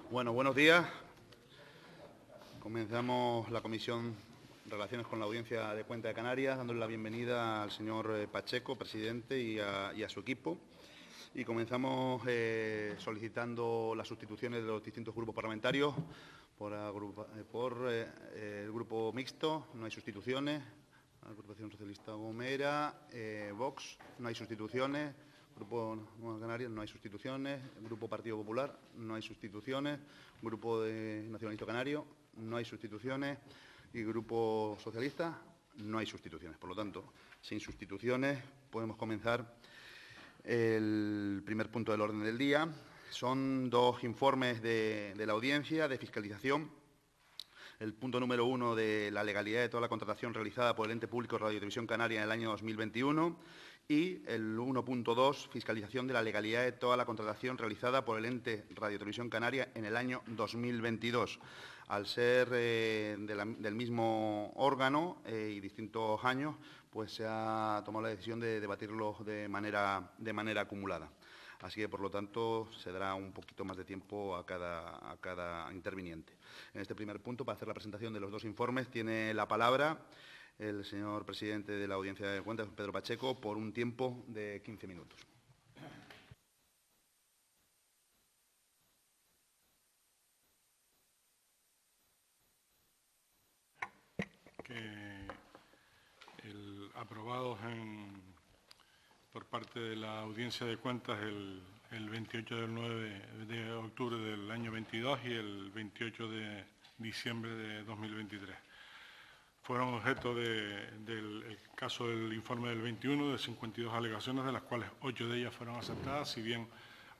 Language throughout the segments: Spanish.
Bueno, buenos días. Comenzamos la Comisión de Relaciones con la Audiencia de Cuentas de Canarias, dándole la bienvenida al señor Pacheco, presidente, y a su equipo. Y comenzamos solicitando las sustituciones de los distintos grupos parlamentarios. Por el Grupo Mixto no hay sustituciones. Agrupación Socialista Gomera, Vox, no hay sustituciones. Grupo Nueva Canarias, no hay sustituciones. Grupo Partido Popular, no hay sustituciones. Grupo Nacionalista Canario, no hay sustituciones. Y Grupo Socialista, no hay sustituciones. Por lo tanto, sin sustituciones, podemos comenzar el primer punto del orden del día. Son dos informes de la audiencia de fiscalización. El punto número 1 de la legalidad de toda la contratación realizada por el ente público Radio Televisión Canaria en el año 2021 y el 1.2, fiscalización de la legalidad de toda la contratación realizada por el ente Radio Televisión Canaria en el año 2022. Al ser del mismo órgano y distintos años, pues se ha tomado la decisión de debatirlos de manera acumulada. Así que, por lo tanto, se dará un poquito más de tiempo a cada interviniente. En este primer punto, para hacer la presentación de los dos informes, tiene la palabra el señor presidente de la Audiencia de Cuentas, Pedro Pacheco, por un tiempo de 15 minutos. Aprobados por parte de la Audiencia de Cuentas el 28 de octubre del año 22 y el 28 de diciembre de 2023. Fueron objeto del caso del informe del 21 de 52 alegaciones, de las cuales 8 de ellas fueron aceptadas, si bien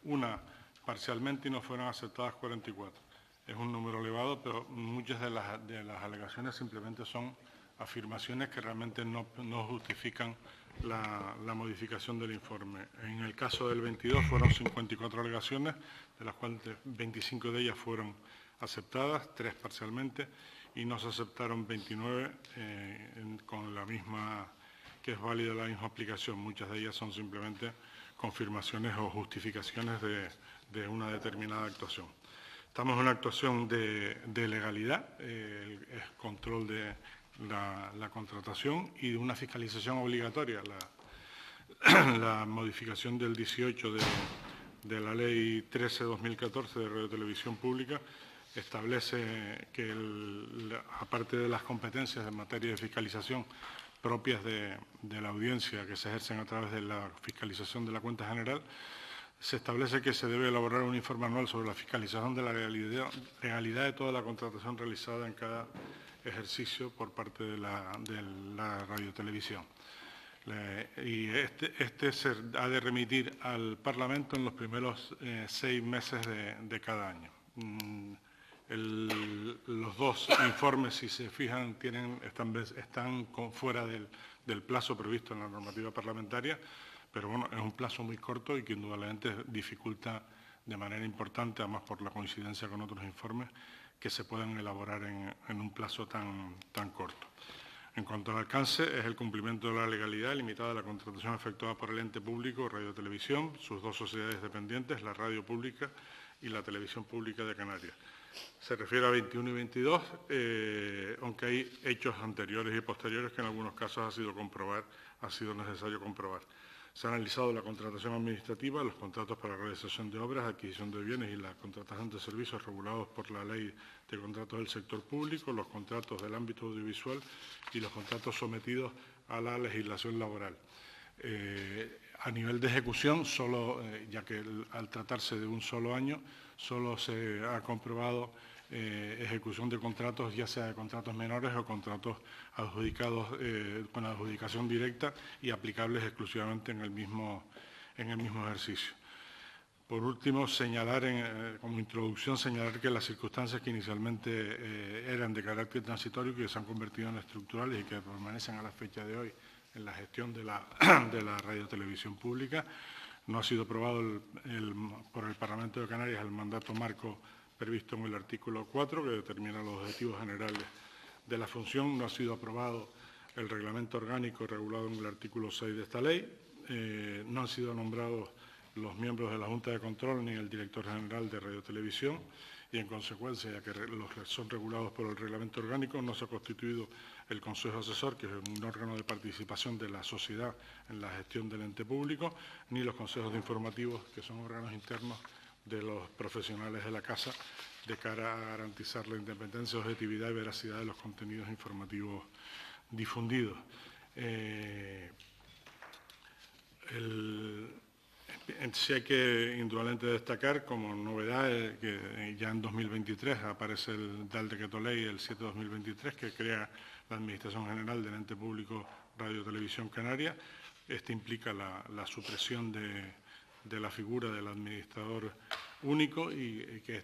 una parcialmente y no fueron aceptadas 44. Es un número elevado, pero muchas de las alegaciones simplemente son afirmaciones que realmente no justifican la modificación del informe. En el caso del 22 fueron 54 alegaciones, de las cuales 25 de ellas fueron aceptadas, 3 parcialmente, y no se aceptaron 29 con la misma, que es válida la misma aplicación. Muchas de ellas son simplemente confirmaciones o justificaciones de una determinada actuación. Estamos en una actuación de legalidad, es control de la contratación y de una fiscalización obligatoria. La modificación del 18 de la Ley 13/2014 de Radio Televisión Pública establece que, aparte de las competencias en materia de fiscalización propias de la audiencia que se ejercen a través de la fiscalización de la cuenta general, se establece que se debe elaborar un informe anual sobre la fiscalización de la legalidad de toda la contratación realizada en cada ejercicio por parte de la radiotelevisión. Y este se ha de remitir al Parlamento en los primeros 6 meses de cada año. Los dos informes, si se fijan, están fuera del plazo previsto en la normativa parlamentaria, pero bueno, es un plazo muy corto y que indudablemente dificulta de manera importante, además por la coincidencia con otros informes, que se puedan elaborar en un plazo tan corto. En cuanto al alcance, es el cumplimiento de la legalidad limitada a la contratación efectuada por el ente público Radio Televisión, sus dos sociedades dependientes, la Radio Pública y la Televisión Pública de Canarias. Se refiere a 21 y 22, aunque hay hechos anteriores y posteriores que en algunos casos ha sido necesario comprobar. Se ha analizado la contratación administrativa, los contratos para realización de obras, adquisición de bienes y la contratación de servicios regulados por la Ley de Contratos del Sector Público, los contratos del ámbito audiovisual y los contratos sometidos a la legislación laboral. A nivel de ejecución, ya que al tratarse de un solo año, solo se ha comprobado ejecución de contratos, ya sea de contratos menores o contratos adjudicados con adjudicación directa y aplicables exclusivamente en el mismo ejercicio. Por último, como introducción, señalar que las circunstancias que inicialmente eran de carácter transitorio, que se han convertido en estructurales y que permanecen a la fecha de hoy en la gestión de la radiotelevisión pública. No ha sido aprobado por el Parlamento de Canarias el mandato marco previsto en el artículo 4, que determina los objetivos generales de la función. No ha sido aprobado el reglamento orgánico regulado en el artículo 6 de esta ley. No han sido nombrados los miembros de la Junta de Control ni el director general de Radio Televisión y, en consecuencia, ya que son regulados por el reglamento orgánico, no se ha constituido el Consejo Asesor, que es un órgano de participación de la sociedad en la gestión del ente público, ni los consejos de informativos, que son órganos internos de los profesionales de la Casa, de cara a garantizar la independencia, objetividad y veracidad de los contenidos informativos difundidos. Sí hay que indudablemente destacar como novedad que ya en 2023 aparece el Decreto Ley el 7/2023 que crea la Administración General del Ente Público Radio Televisión Canaria. Este implica la supresión de la figura del administrador único y que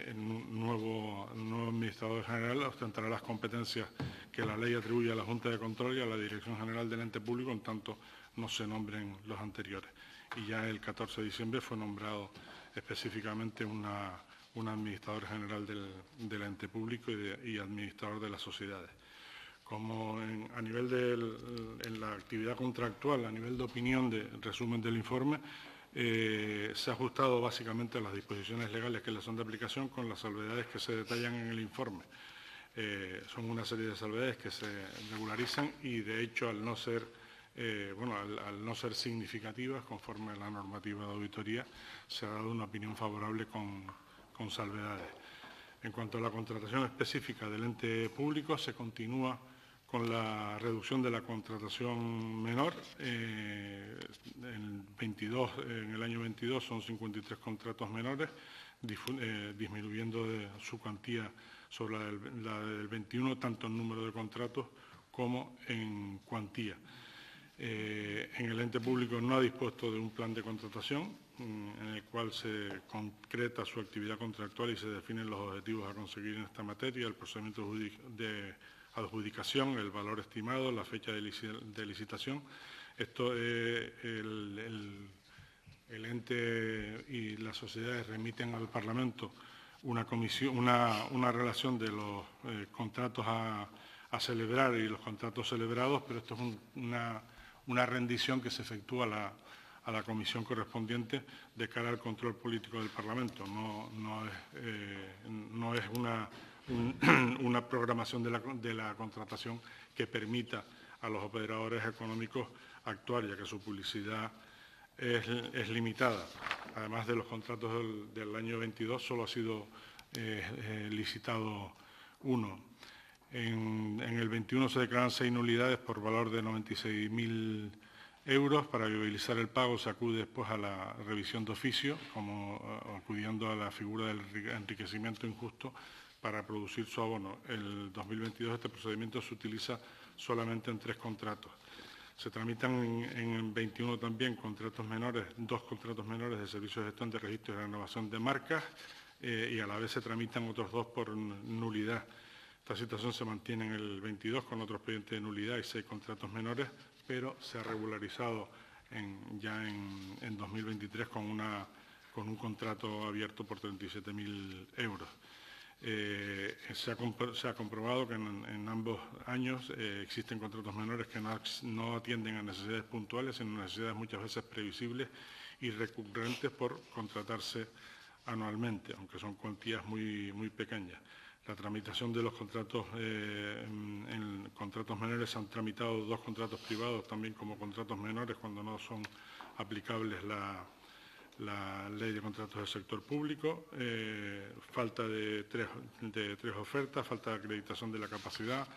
el nuevo administrador general ostentará las competencias que la ley atribuye a la Junta de Control y a la Dirección General del Ente Público, en tanto no se nombren los anteriores. Y ya el 14 de diciembre fue nombrado específicamente un administrador general del ente público y administrador de las sociedades. Como a nivel en la actividad contractual, a nivel de opinión, de resumen del informe, se ha ajustado básicamente a las disposiciones legales que le son de aplicación con las salvedades que se detallan en el informe. Son una serie de salvedades que se regularizan y, de hecho, al no ser significativas, conforme a la normativa de auditoría, se ha dado una opinión favorable con salvedades. En cuanto a la contratación específica del ente público, se continúa con la reducción de la contratación menor. En el año 22 son 53 contratos menores, disminuyendo su cuantía sobre la del 21, tanto en número de contratos como en cuantía. En el ente público no ha dispuesto de un plan de contratación en el cual se concreta su actividad contractual y se definen los objetivos a conseguir en esta materia, el procedimiento de adjudicación, el valor estimado, la fecha de licitación. Esto el ente y las sociedades remiten al Parlamento una relación de los contratos a celebrar y los contratos celebrados, pero esto es una rendición que se efectúa a la comisión correspondiente de cara al control político del Parlamento. No es una programación de la contratación que permita a los operadores económicos actuar, ya que su publicidad es limitada. Además de los contratos del año 22, solo ha sido licitado uno. En el 21 se declaran 6 nulidades por valor de 96.000 euros. Para viabilizar el pago se acude después a la revisión de oficio, como acudiendo a la figura del enriquecimiento injusto para producir su abono. El 2022 este procedimiento se utiliza solamente en 3 contratos. Se tramitan en 21 también contratos menores, 2 contratos menores de servicios de gestión de registro y renovación de marcas y a la vez se tramitan otros 2 por nulidad. Esta situación se mantiene en el 22 con otro expediente de nulidad y 6 contratos menores, pero se ha regularizado ya en 2023 con un contrato abierto por 37.000 euros. Se ha comprobado que en ambos años existen contratos menores que no atienden a necesidades puntuales, sino necesidades muchas veces previsibles y recurrentes por contratarse anualmente, aunque son cuantías muy, muy pequeñas. La tramitación de los contratos en contratos menores se han tramitado 2 contratos privados también como contratos menores cuando no son aplicables la ley de contratos del sector público, falta de tres ofertas, falta de acreditación de la capacidad,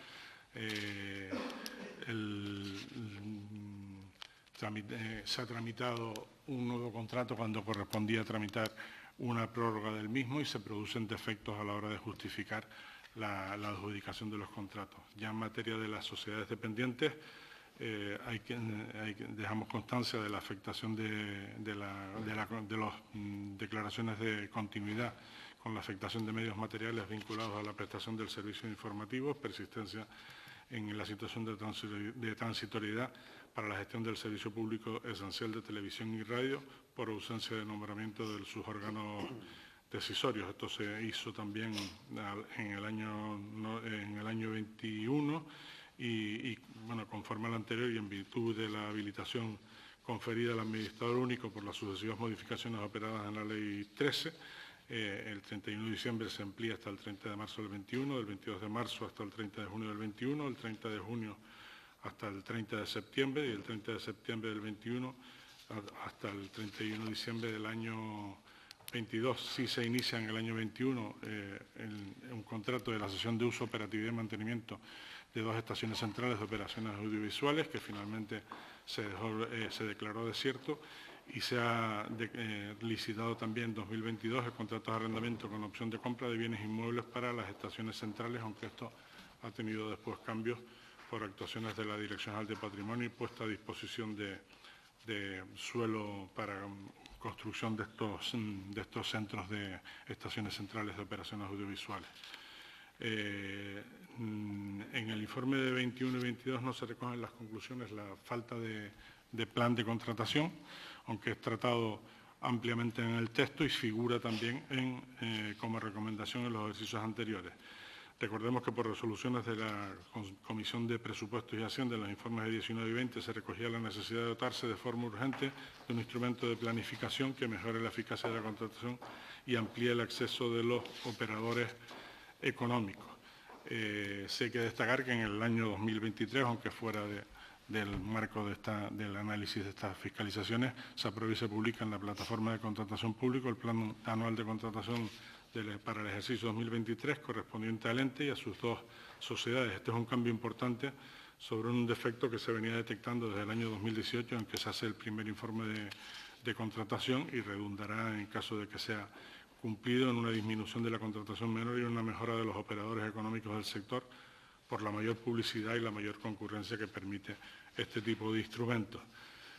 se ha tramitado un nuevo contrato cuando correspondía tramitar una prórroga del mismo y se producen defectos a la hora de justificar la adjudicación de los contratos. Ya en materia de las sociedades dependientes, dejamos constancia de la afectación de las declaraciones de continuidad con la afectación de medios materiales vinculados a la prestación del servicio informativo, persistencia en la situación de transitoriedad para la gestión del servicio público esencial de televisión y radio por ausencia de nombramiento de sus órganos decisorios. Esto se hizo también en el año 21 y bueno, conforme al anterior y en virtud de la habilitación conferida al administrador único por las sucesivas modificaciones operadas en la Ley 13, El 31 de diciembre se amplía hasta el 30 de marzo del 21, del 22 de marzo hasta el 30 de junio del 21, el 30 de junio hasta el 30 de septiembre y el 30 de septiembre del 21 hasta el 31 de diciembre del año 22. Si se inicia en el año 21 un contrato de la cesión de uso, operatividad y mantenimiento de 2 estaciones centrales de operaciones audiovisuales, que finalmente se declaró desierto, y se ha licitado también en 2022 el contrato de arrendamiento con opción de compra de bienes inmuebles para las estaciones centrales, aunque esto ha tenido después cambios por actuaciones de la Dirección General de Patrimonio y puesta a disposición de suelo para construcción de estos centros de estaciones centrales de operaciones audiovisuales. En el informe de 21 y 22 no se recogen las conclusiones la falta de plan de contratación, aunque es tratado ampliamente en el texto y figura también como recomendación en los ejercicios anteriores. Recordemos que por resoluciones de la Comisión de Presupuestos y Hacienda en los informes de 19 y 20 se recogía la necesidad de dotarse de forma urgente de un instrumento de planificación que mejore la eficacia de la contratación y amplíe el acceso de los operadores económicos. Sí hay que destacar que en el año 2023, aunque fuera del marco del análisis de estas fiscalizaciones, se aprueba y se publica en la plataforma de contratación pública el Plan Anual de Contratación para el ejercicio 2023, correspondiente al ente y a sus 2 sociedades. Este es un cambio importante sobre un defecto que se venía detectando desde el año 2018, en que se hace el primer informe de contratación y redundará, en caso de que sea cumplido, en una disminución de la contratación menor y una mejora de los operadores económicos del sector por la mayor publicidad y la mayor concurrencia que permite este tipo de instrumentos.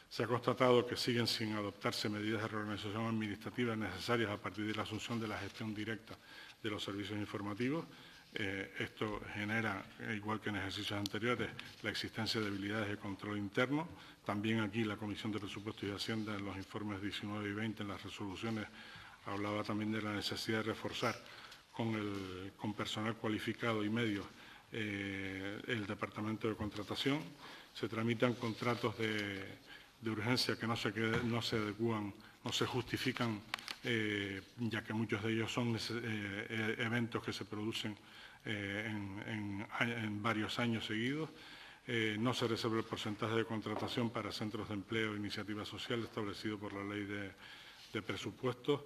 Se ha constatado que siguen sin adoptarse medidas de reorganización administrativa necesarias a partir de la asunción de la gestión directa de los servicios informativos. Esto genera, igual que en ejercicios anteriores, la existencia de debilidades de control interno. También aquí la Comisión de Presupuestos y Hacienda, en los informes 19 y 20, en las resoluciones, hablaba también de la necesidad de reforzar con personal cualificado y medios el Departamento de Contratación. Se tramitan contratos de urgencia que no se adecúan, no se justifican, ya que muchos de ellos son eventos que se producen en varios años seguidos. No se reserva el porcentaje de contratación para centros de empleo e iniciativa social establecido por la Ley de Presupuestos.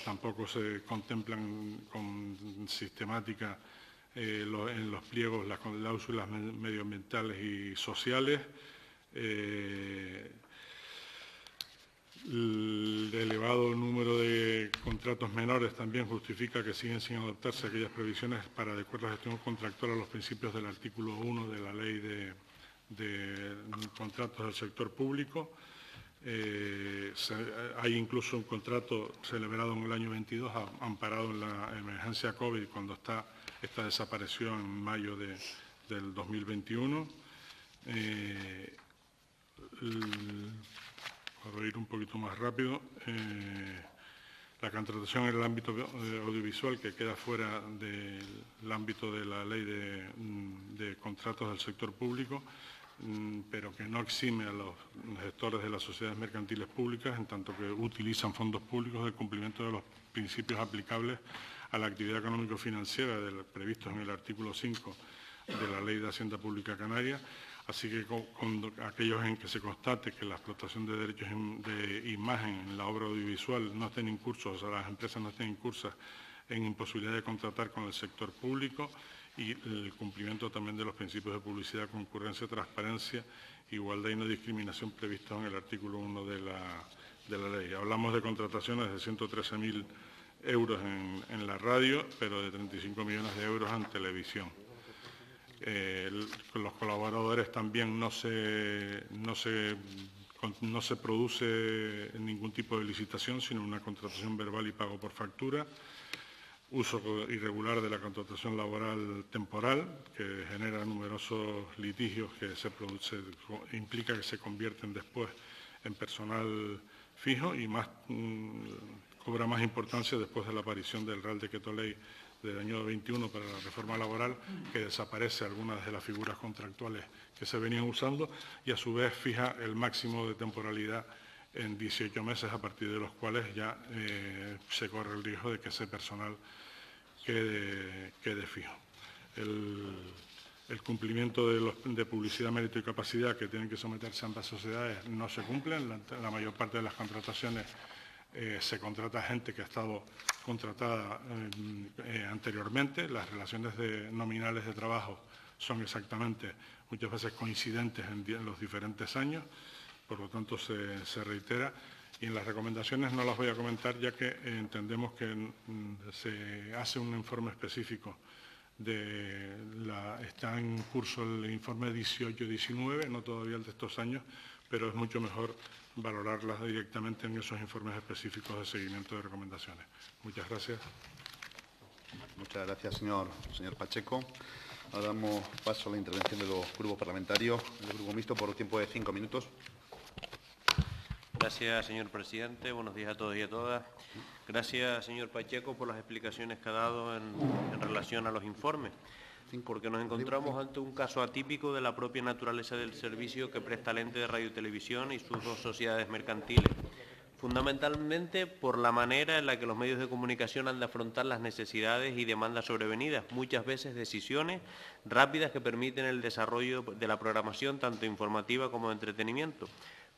Tampoco se contemplan con sistemática en los pliegos las cláusulas medioambientales y sociales. El elevado número de contratos menores también justifica que siguen sin adoptarse aquellas previsiones para adecuar la gestión contractual a los principios del artículo 1 de la Ley de Contratos del Sector Público. Hay incluso un contrato celebrado en el año 22, amparado en la emergencia COVID, cuando esta desapareció en mayo del 2021. Para ir un poquito más rápido, la contratación en el ámbito audiovisual, que queda fuera del ámbito de la Ley de Contratos del Sector Público, pero que no exime a los gestores de las sociedades mercantiles públicas, en tanto que utilizan fondos públicos, del cumplimiento de los principios aplicables a la actividad económico-financiera previstos en el artículo 5 de la Ley de Hacienda Pública Canaria. Así que con aquellos en que se constate que la explotación de derechos de imagen en la obra audiovisual no estén incursos, o sea, las empresas no estén incursas en imposibilidad de contratar con el sector público, y el cumplimiento también de los principios de publicidad, concurrencia, transparencia, igualdad y no discriminación previstos en el artículo 1 de la ley. Hablamos de contrataciones de 113.000 euros en la radio, pero de 35 millones de euros en televisión. Con los colaboradores también no se produce ningún tipo de licitación, sino una contratación verbal y pago por factura. Uso irregular de la contratación laboral temporal, que genera numerosos litigios que implica que se convierten después en personal fijo y cobra más importancia después de la aparición del Real Decreto Ley del año 21 para la reforma laboral, que desaparece algunas de las figuras contractuales que se venían usando y a su vez fija el máximo de temporalidad en 18 meses, a partir de los cuales ya se corre el riesgo de que ese personal quede fijo. El cumplimiento de publicidad, mérito y capacidad que tienen que someterse ambas sociedades no se cumplen. La mayor parte de las contrataciones se contrata gente que ha estado contratada anteriormente. Las relaciones nominales de trabajo son exactamente, muchas veces coincidentes en los diferentes años, por lo tanto se reitera. Y en las recomendaciones no las voy a comentar, ya que entendemos que se hace un informe específico. Está en curso el informe 18-19, no todavía el de estos años, pero es mucho mejor valorarlas directamente en esos informes específicos de seguimiento de recomendaciones. Muchas gracias. Muchas gracias, señor Pacheco. Ahora damos paso a la intervención de los grupos parlamentarios. El Grupo Mixto, por un tiempo de 5 minutos. Gracias, señor presidente. Buenos días a todos y a todas. Gracias, señor Pacheco, por las explicaciones que ha dado en relación a los informes, porque nos encontramos ante un caso atípico de la propia naturaleza del servicio que presta el ente de radio y televisión y sus dos sociedades mercantiles, fundamentalmente por la manera en la que los medios de comunicación han de afrontar las necesidades y demandas sobrevenidas, muchas veces decisiones rápidas que permiten el desarrollo de la programación tanto informativa como de entretenimiento.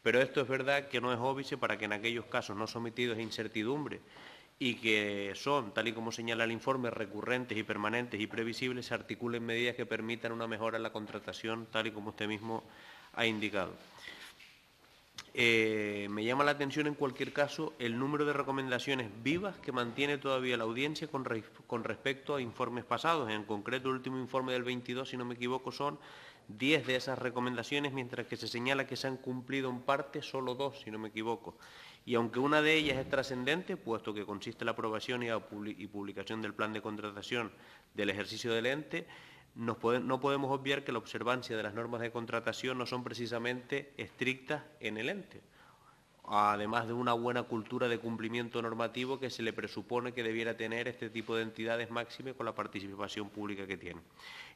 Pero esto es verdad que no es óbice para que en aquellos casos no sometidos a incertidumbre y que son, tal y como señala el informe, recurrentes y permanentes y previsibles, se articulen medidas que permitan una mejora en la contratación, tal y como usted mismo ha indicado. Me llama la atención, en cualquier caso, el número de recomendaciones vivas que mantiene todavía la audiencia con respecto a informes pasados. En concreto, el último informe del 22, si no me equivoco, son 10 de esas recomendaciones, mientras que se señala que se han cumplido en parte solo 2, si no me equivoco. Y aunque una de ellas es trascendente, puesto que consiste en la aprobación y publicación del plan de contratación del ejercicio del ente, no podemos obviar que la observancia de las normas de contratación no son precisamente estrictas en el ente, además de una buena cultura de cumplimiento normativo que se le presupone que debiera tener este tipo de entidades máxime con la participación pública que tienen.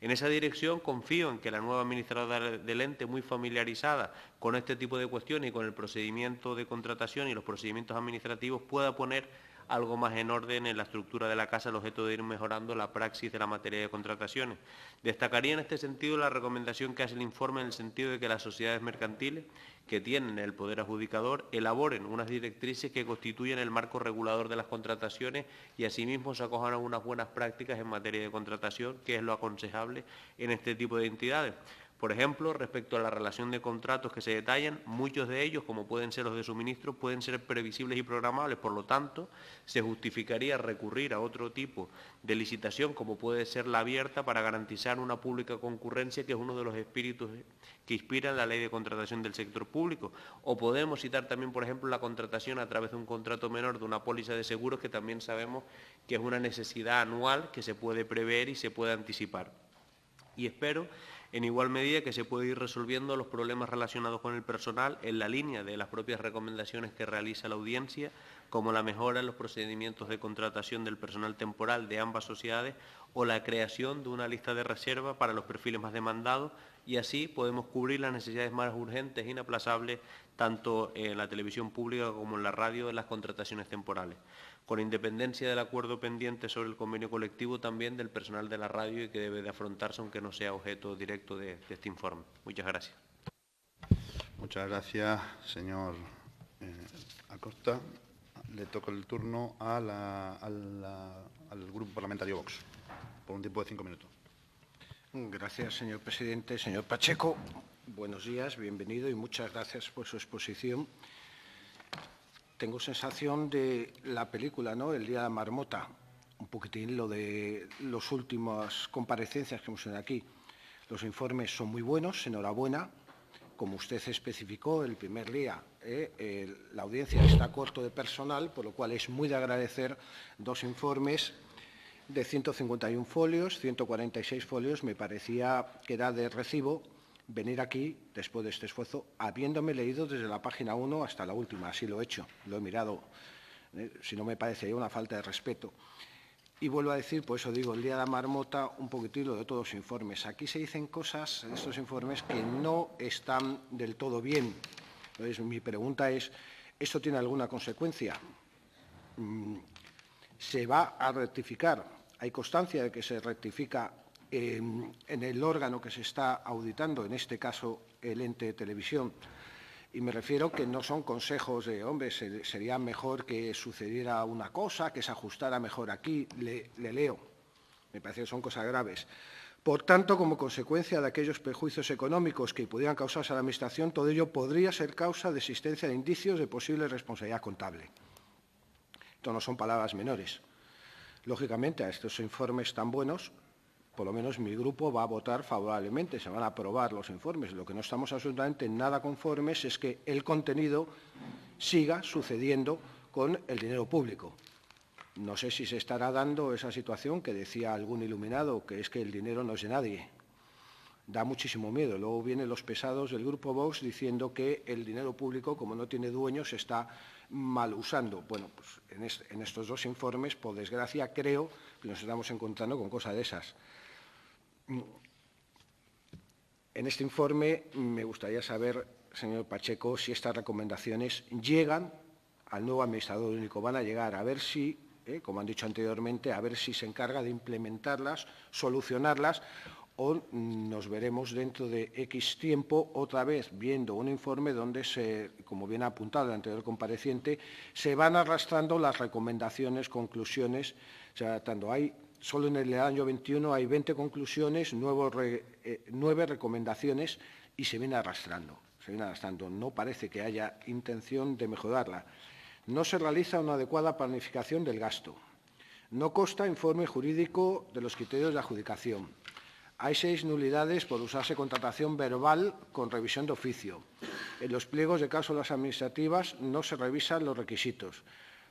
En esa dirección confío en que la nueva administradora del ente, muy familiarizada con este tipo de cuestiones y con el procedimiento de contratación y los procedimientos administrativos, pueda poner algo más en orden en la estructura de la Casa, al objeto de ir mejorando la praxis de la materia de contrataciones. Destacaría en este sentido la recomendación que hace el informe en el sentido de que las sociedades mercantiles que tienen el poder adjudicador elaboren unas directrices que constituyan el marco regulador de las contrataciones y asimismo se acojan a unas buenas prácticas en materia de contratación, que es lo aconsejable en este tipo de entidades. Por ejemplo, respecto a la relación de contratos que se detallan, muchos de ellos, como pueden ser los de suministro, pueden ser previsibles y programables. Por lo tanto, se justificaría recurrir a otro tipo de licitación, como puede ser la abierta, para garantizar una pública concurrencia, que es uno de los espíritus que inspiran la ley de contratación del sector público. O podemos citar también, por ejemplo, la contratación a través de un contrato menor de una póliza de seguros, que también sabemos que es una necesidad anual que se puede prever y se puede anticipar. Y espero, en igual medida, que se puede ir resolviendo los problemas relacionados con el personal en la línea de las propias recomendaciones que realiza la audiencia, como la mejora en los procedimientos de contratación del personal temporal de ambas sociedades o la creación de una lista de reserva para los perfiles más demandados, y así podemos cubrir las necesidades más urgentes e inaplazables tanto en la televisión pública como en la radio de las contrataciones temporales, con independencia del acuerdo pendiente sobre el convenio colectivo también del personal de la radio y que debe de afrontarse, aunque no sea objeto directo de este informe. Muchas gracias. Muchas gracias, señor Acosta. Le toca el turno al Grupo Parlamentario Vox, por un tiempo de 5 minutos. Gracias, señor presidente. Señor Pacheco, buenos días, bienvenido y muchas gracias por su exposición. Tengo sensación de la película, ¿no?, El día de la marmota, un poquitín lo de las últimas comparecencias que hemos tenido aquí. Los informes son muy buenos, enhorabuena. Como usted especificó el primer día, la audiencia está corto de personal, por lo cual es muy de agradecer 2 informes de 151 folios, 146 folios. Me parecía que era de recibo venir aquí, después de este esfuerzo, habiéndome leído desde la página 1 hasta la última. Así lo he hecho, lo he mirado. Si no, me parecería una falta de respeto. Y vuelvo a decir, por eso digo, el día de la marmota, un poquitito de todos los informes. Aquí se dicen cosas en estos informes que no están del todo bien. Entonces, mi pregunta es, ¿esto tiene alguna consecuencia? ¿Se va a rectificar? ¿Hay constancia de que se rectifica en el órgano que se está auditando, en este caso el ente de televisión? Y me refiero que no son consejos de, hombre, sería mejor que sucediera una cosa, que se ajustara mejor aquí. Le leo. Me parece que son cosas graves. Por tanto, como consecuencia de aquellos perjuicios económicos que pudieran causarse a la Administración, todo ello podría ser causa de existencia de indicios de posible responsabilidad contable. Esto no son palabras menores. Lógicamente, a estos informes tan buenos, por lo menos mi grupo va a votar favorablemente, se van a aprobar los informes. Lo que no estamos absolutamente nada conformes es que el contenido siga sucediendo con el dinero público. No sé si se estará dando esa situación que decía algún iluminado, que es que el dinero no es de nadie. Da muchísimo miedo. Luego vienen los pesados del Grupo Vox diciendo que el dinero público, como no tiene dueño, se está mal usando. Bueno, pues en estos dos informes, por desgracia, creo que nos estamos encontrando con cosas de esas. En este informe me gustaría saber, señor Pacheco, si estas recomendaciones llegan al nuevo administrador único. Van a llegar, a ver si, como han dicho anteriormente, a ver si se encarga de implementarlas, solucionarlas, o nos veremos dentro de X tiempo otra vez viendo un informe donde, como bien ha apuntado el anterior compareciente, se van arrastrando las recomendaciones, conclusiones, se van adaptando. Solo en el año 21 hay 20 conclusiones, 9 recomendaciones y se viene arrastrando. No parece que haya intención de mejorarla. No se realiza una adecuada planificación del gasto. No consta informe jurídico de los criterios de adjudicación. Hay 6 nulidades por usarse contratación verbal con revisión de oficio. En los pliegos de cláusulas administrativas no se revisan los requisitos.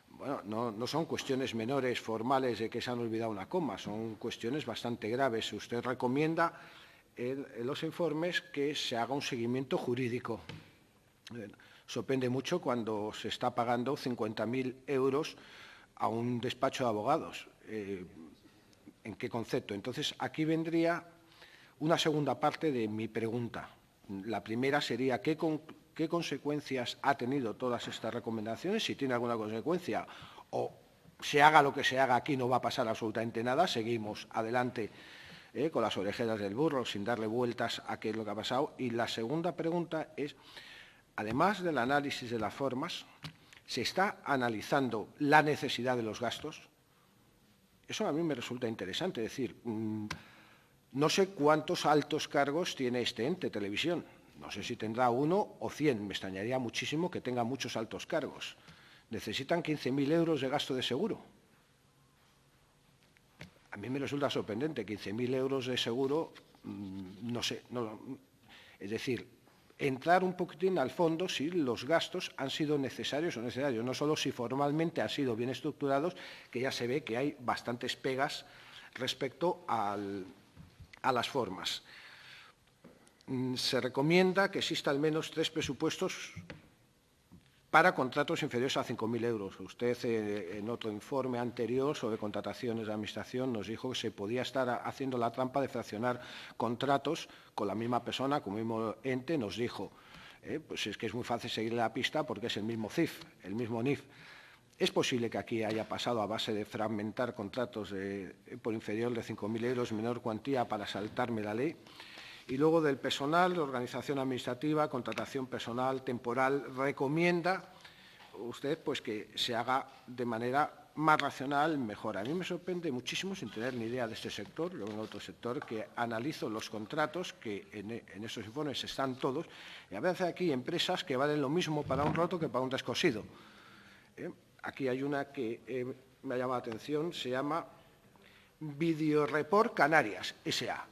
Bueno, no son cuestiones menores, formales, de que se han olvidado una coma, son cuestiones bastante graves. Usted recomienda en los informes que se haga un seguimiento jurídico. Sorprende mucho cuando se está pagando 50.000 euros a un despacho de abogados. ¿En qué concepto? Entonces, aquí vendría una segunda parte de mi pregunta. La primera sería, ¿qué consecuencias ha tenido todas estas recomendaciones? Si tiene alguna consecuencia, o se haga lo que se haga aquí, no va a pasar absolutamente nada, seguimos adelante con las orejeras del burro, sin darle vueltas a qué es lo que ha pasado. Y la segunda pregunta es, además del análisis de las formas, ¿se está analizando la necesidad de los gastos? Eso a mí me resulta interesante, es decir, no sé cuántos altos cargos tiene este ente televisión. No sé si tendrá 1 o 100. Me extrañaría muchísimo que tenga muchos altos cargos. Necesitan 15.000 euros de gasto de seguro. A mí me resulta sorprendente. 15.000 euros de seguro, no sé. Es decir, entrar un poquitín al fondo si los gastos han sido necesarios o necesarios. No solo si formalmente han sido bien estructurados, que ya se ve que hay bastantes pegas respecto a las formas. Se recomienda que exista al menos 3 presupuestos para contratos inferiores a 5.000 euros. Usted, en otro informe anterior sobre contrataciones de administración, nos dijo que se podía estar haciendo la trampa de fraccionar contratos con la misma persona, con el mismo ente. Nos dijo, pues es que es muy fácil seguir la pista porque es el mismo CIF, el mismo NIF. Es posible que aquí haya pasado a base de fragmentar contratos por inferior de 5.000 euros, menor cuantía, para saltarme la ley. Y luego del personal, organización administrativa, contratación personal, temporal, recomienda usted pues, que se haga de manera más racional, mejor. A mí me sorprende muchísimo, sin tener ni idea de este sector, yo vengo de otro sector, que analizo los contratos, que en estos informes están todos, y a veces aquí empresas que valen lo mismo para un roto que para un descosido. Aquí hay una que me ha llamado la atención, se llama Videoreport Canarias, S.A.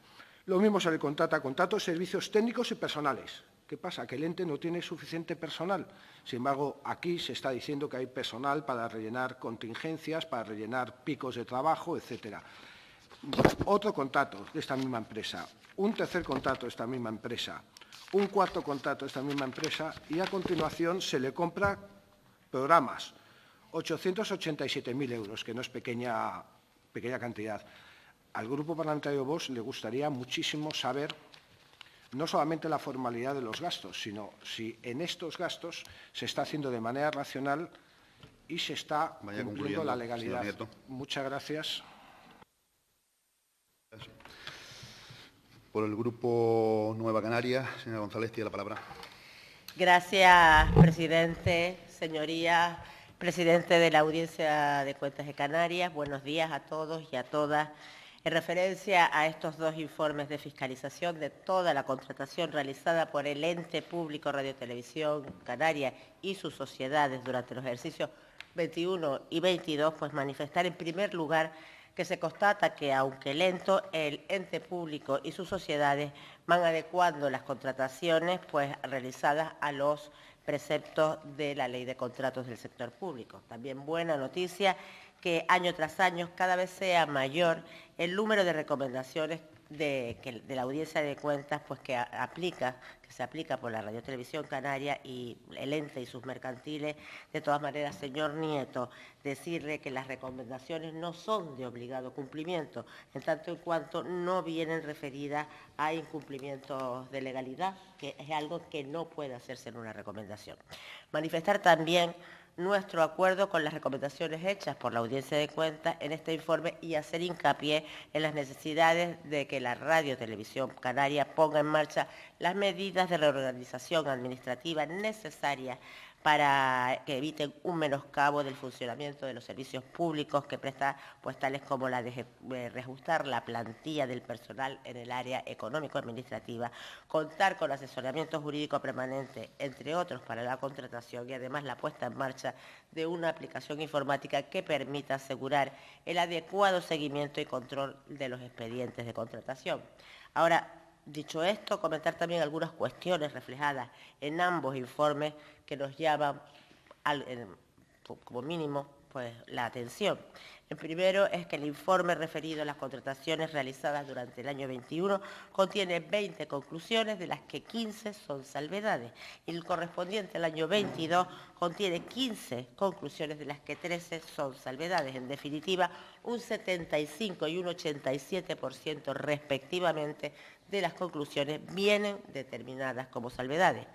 Lo mismo se le contrata contratos, servicios técnicos y personales. ¿Qué pasa? Que el ente no tiene suficiente personal. Sin embargo, aquí se está diciendo que hay personal para rellenar contingencias, para rellenar picos de trabajo, etcétera. Otro contrato de esta misma empresa, un tercer contrato de esta misma empresa, un cuarto contrato de esta misma empresa y a continuación se le compra programas, 887.000 euros, que no es pequeña cantidad. Al Grupo Parlamentario Vox le gustaría muchísimo saber no solamente la formalidad de los gastos, sino si en estos gastos se está haciendo de manera racional y se está cumpliendo la legalidad. Muchas gracias. Por el Grupo Nueva Canarias, señora González, tiene la palabra. Gracias, presidente. Señorías, presidente de la Audiencia de Cuentas de Canarias, buenos días a todos y a todas. En referencia a estos dos informes de fiscalización de toda la contratación realizada por el ente público Radio Televisión Canaria y sus sociedades durante los ejercicios 21 y 22, pues manifestar en primer lugar que se constata que, aunque lento, el ente público y sus sociedades van adecuando las contrataciones pues, realizadas a los preceptos de la Ley de Contratos del Sector Público. También buena noticia que año tras año cada vez sea mayor el número de recomendaciones de la Audiencia de Cuentas pues, que se aplica por la Radio Televisión Canaria y el ente y sus mercantiles. De todas maneras, señor Nieto, decirle que las recomendaciones no son de obligado cumplimiento, en tanto en cuanto no vienen referidas a incumplimientos de legalidad, que es algo que no puede hacerse en una recomendación. Manifestar también nuestro acuerdo con las recomendaciones hechas por la Audiencia de Cuentas en este informe y hacer hincapié en las necesidades de que la Radio Televisión Canaria ponga en marcha las medidas de reorganización administrativa necesarias para que eviten un menoscabo del funcionamiento de los servicios públicos que presta, pues tales como la de reajustar la plantilla del personal en el área económico-administrativa, contar con asesoramiento jurídico permanente, entre otros, para la contratación y además la puesta en marcha de una aplicación informática que permita asegurar el adecuado seguimiento y control de los expedientes de contratación. Ahora, dicho esto, comentar también algunas cuestiones reflejadas en ambos informes que nos llaman, como mínimo, pues, la atención. El primero es que el informe referido a las contrataciones realizadas durante el año 21 contiene 20 conclusiones, de las que 15 son salvedades, y el correspondiente al año 22 contiene 15 conclusiones, de las que 13 son salvedades. En definitiva, un 75 y un 87% respectivamente de las conclusiones vienen determinadas como salvedades.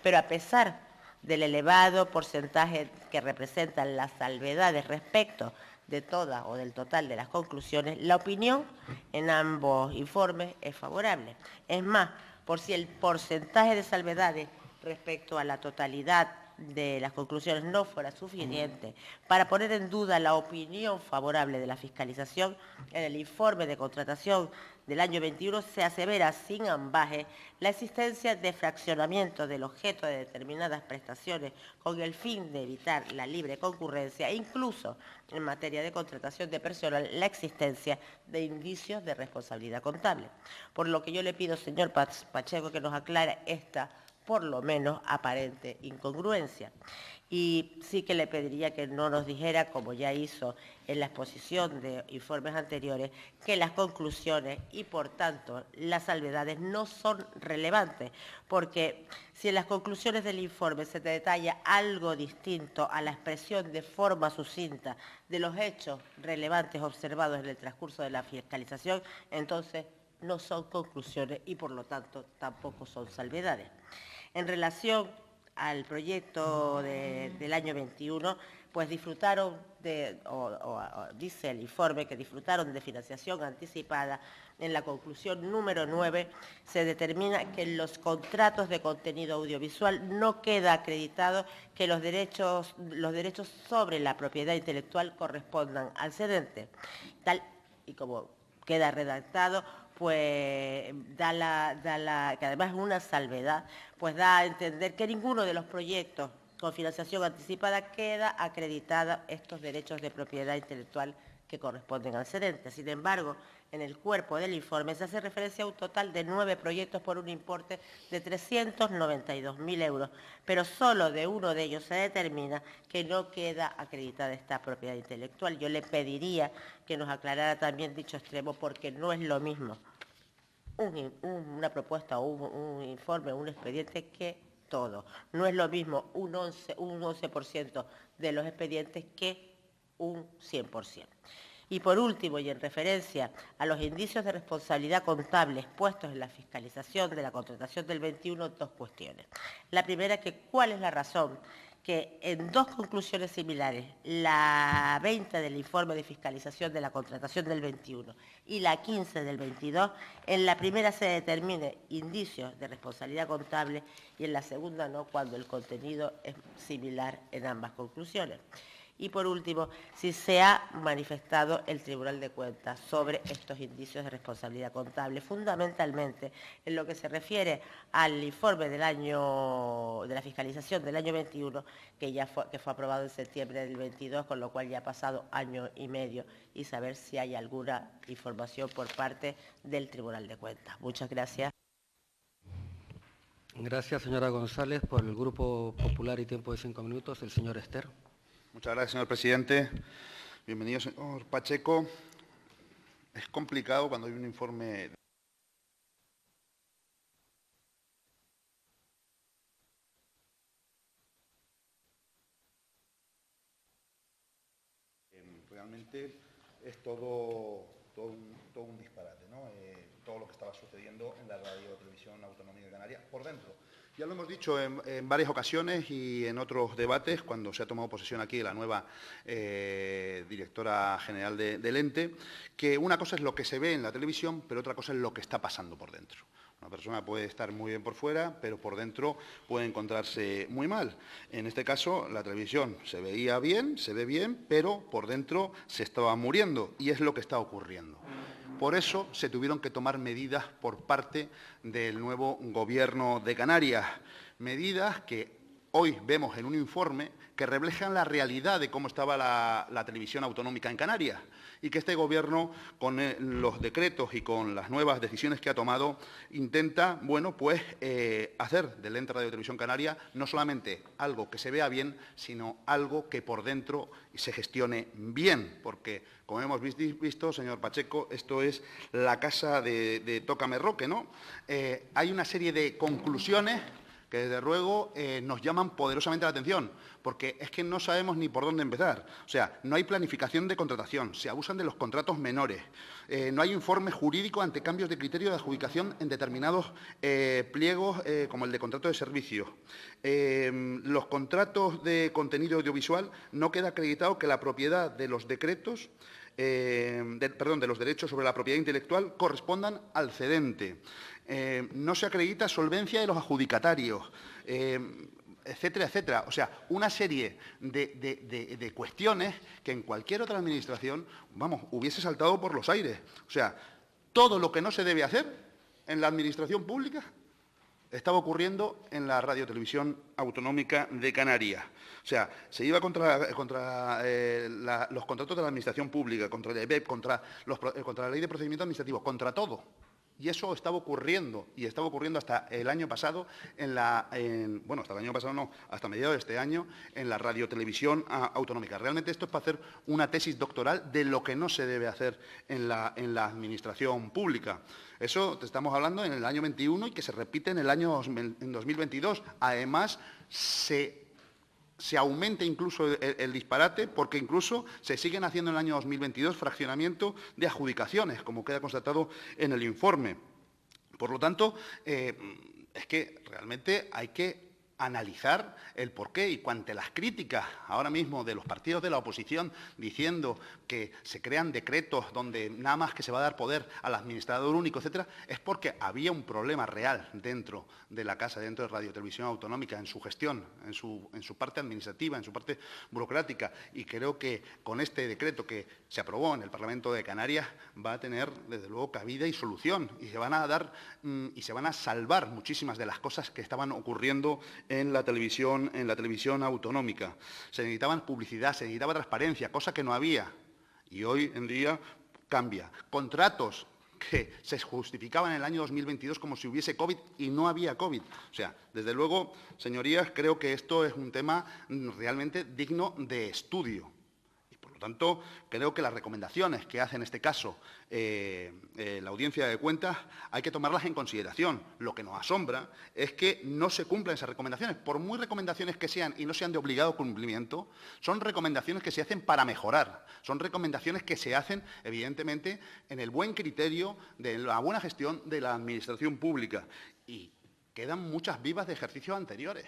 Pero a pesar del elevado porcentaje que representan las salvedades respecto de todas o del total de las conclusiones, la opinión en ambos informes es favorable. Es más, por si el porcentaje de salvedades respecto a la totalidad de las conclusiones no fuera suficiente para poner en duda la opinión favorable de la fiscalización, en el informe de contratación del año 21 se asevera sin ambaje la existencia de fraccionamiento del objeto de determinadas prestaciones con el fin de evitar la libre concurrencia e incluso en materia de contratación de personal la existencia de indicios de responsabilidad contable. Por lo que yo le pido, señor Pacheco, que nos aclare esta por lo menos aparente incongruencia. Y sí que le pediría que no nos dijera, como ya hizo en la exposición de informes anteriores, que las conclusiones y, por tanto, las salvedades no son relevantes, porque si en las conclusiones del informe se detalla algo distinto a la expresión de forma sucinta de los hechos relevantes observados en el transcurso de la fiscalización, entonces no son conclusiones y, por lo tanto, tampoco son salvedades. En relación al proyecto del año 21, pues disfrutaron dice el informe que disfrutaron de financiación anticipada. En la conclusión número 9 se determina que en los contratos de contenido audiovisual no queda acreditado que los derechos sobre la propiedad intelectual correspondan al cedente. Tal y como queda redactado, pues que además es una salvedad, pues da a entender que ninguno de los proyectos con financiación anticipada queda acreditada estos derechos de propiedad intelectual que corresponden al cedente. Sin embargo, en el cuerpo del informe se hace referencia a un total de 9 proyectos por un importe de 392.000 euros, pero solo de uno de ellos se determina que no queda acreditada esta propiedad intelectual. Yo le pediría que nos aclarara también dicho extremo, porque no es lo mismo una propuesta o un informe, un expediente que todo. No es lo mismo un 11% de los expedientes que un 100%. Y por último, y en referencia a los indicios de responsabilidad contable expuestos en la fiscalización de la contratación del 21, dos cuestiones. La primera, que cuál es la razón que en dos conclusiones similares, la 20 del informe de fiscalización de la contratación del 21 y la 15 del 22, en la primera se determine indicios de responsabilidad contable y en la segunda no, cuando el contenido es similar en ambas conclusiones. Y por último, si se ha manifestado el Tribunal de Cuentas sobre estos indicios de responsabilidad contable, fundamentalmente en lo que se refiere al informe del año, de la fiscalización del año 21, que fue aprobado en septiembre del 22, con lo cual ya ha pasado año y medio, y saber si hay alguna información por parte del Tribunal de Cuentas. Muchas gracias. Gracias, señora González. Por el Grupo Popular y tiempo de 5 minutos, el señor Ester. Muchas gracias, señor presidente. Bienvenido, señor Pacheco. Es complicado cuando hay un informe realmente es todo un disparate, ¿no? Todo lo que estaba sucediendo en la Radio Televisión Autonómica de Canarias por dentro. Ya lo hemos dicho en varias ocasiones y en otros debates, cuando se ha tomado posesión aquí de la nueva directora general del ente, que una cosa es lo que se ve en la televisión, pero otra cosa es lo que está pasando por dentro. Una persona puede estar muy bien por fuera, pero por dentro puede encontrarse muy mal. En este caso, la televisión se veía bien, se ve bien, pero por dentro se estaba muriendo, y es lo que está ocurriendo. Por eso se tuvieron que tomar medidas por parte del nuevo Gobierno de Canarias, medidas que hoy vemos en un informe que reflejan la realidad de cómo estaba la televisión autonómica en Canarias, y que este Gobierno, con los decretos y con las nuevas decisiones que ha tomado, intenta, bueno, pues hacer del ente Radio Televisión Canaria no solamente algo que se vea bien, sino algo que por dentro se gestione bien, porque, como hemos visto, señor Pacheco, esto es la casa de Tócame Roque, ¿no? Hay una serie de conclusiones que desde luego nos llaman poderosamente la atención, porque es que no sabemos ni por dónde empezar. O sea, no hay planificación de contratación, se abusan de los contratos menores, no hay informe jurídico ante cambios de criterio de adjudicación en determinados pliegos, como el de contrato de servicios. Los contratos de contenido audiovisual no queda acreditado que la propiedad de los decretos, de los derechos sobre la propiedad intelectual correspondan al cedente. No se acredita solvencia de los adjudicatarios, etcétera, etcétera. O sea, una serie de cuestiones que en cualquier otra administración, vamos, hubiese saltado por los aires. O sea, todo lo que no se debe hacer en la administración pública estaba ocurriendo en la Radio Televisión Autonómica de Canarias. O sea, se iba contra los contratos de la administración pública, contra el EBEP, contra la Ley de Procedimiento Administrativo, contra todo. Y eso estaba ocurriendo, y estaba ocurriendo hasta el año pasado, hasta el año pasado no, hasta mediados de este año, en la Radio Televisión Autonómica. Realmente esto es para hacer una tesis doctoral de lo que no se debe hacer en la administración pública. Eso te estamos hablando en el año 21 y que se repite en 2022. Además, se aumenta incluso el disparate, porque incluso se siguen haciendo en el año 2022 fraccionamiento de adjudicaciones, como queda constatado en el informe. Por lo tanto, es que realmente hay que analizar el porqué, y ante las críticas ahora mismo de los partidos de la oposición diciendo que se crean decretos donde nada más que se va a dar poder al administrador único, etcétera, es porque había un problema real dentro de la casa, dentro de Radio Televisión Autonómica, en su gestión, en su parte administrativa, en su parte burocrática, y creo que con este decreto que se aprobó en el Parlamento de Canarias va a tener, desde luego, cabida y solución, y se van a salvar muchísimas de las cosas que estaban ocurriendo en la televisión autonómica. Se necesitaban publicidad, se necesitaba transparencia, cosa que no había, y hoy en día cambia. Contratos que se justificaban en el año 2022 como si hubiese COVID y no había COVID. O sea, desde luego, señorías, creo que esto es un tema realmente digno de estudio. Y por lo tanto, creo que las recomendaciones que hace en este caso la Audiencia de Cuentas hay que tomarlas en consideración. Lo que nos asombra es que no se cumplan esas recomendaciones. Por muy recomendaciones que sean y no sean de obligado cumplimiento, son recomendaciones que se hacen para mejorar. Son recomendaciones que se hacen, evidentemente, en el buen criterio de la buena gestión de la Administración pública. Y quedan muchas vivas de ejercicios anteriores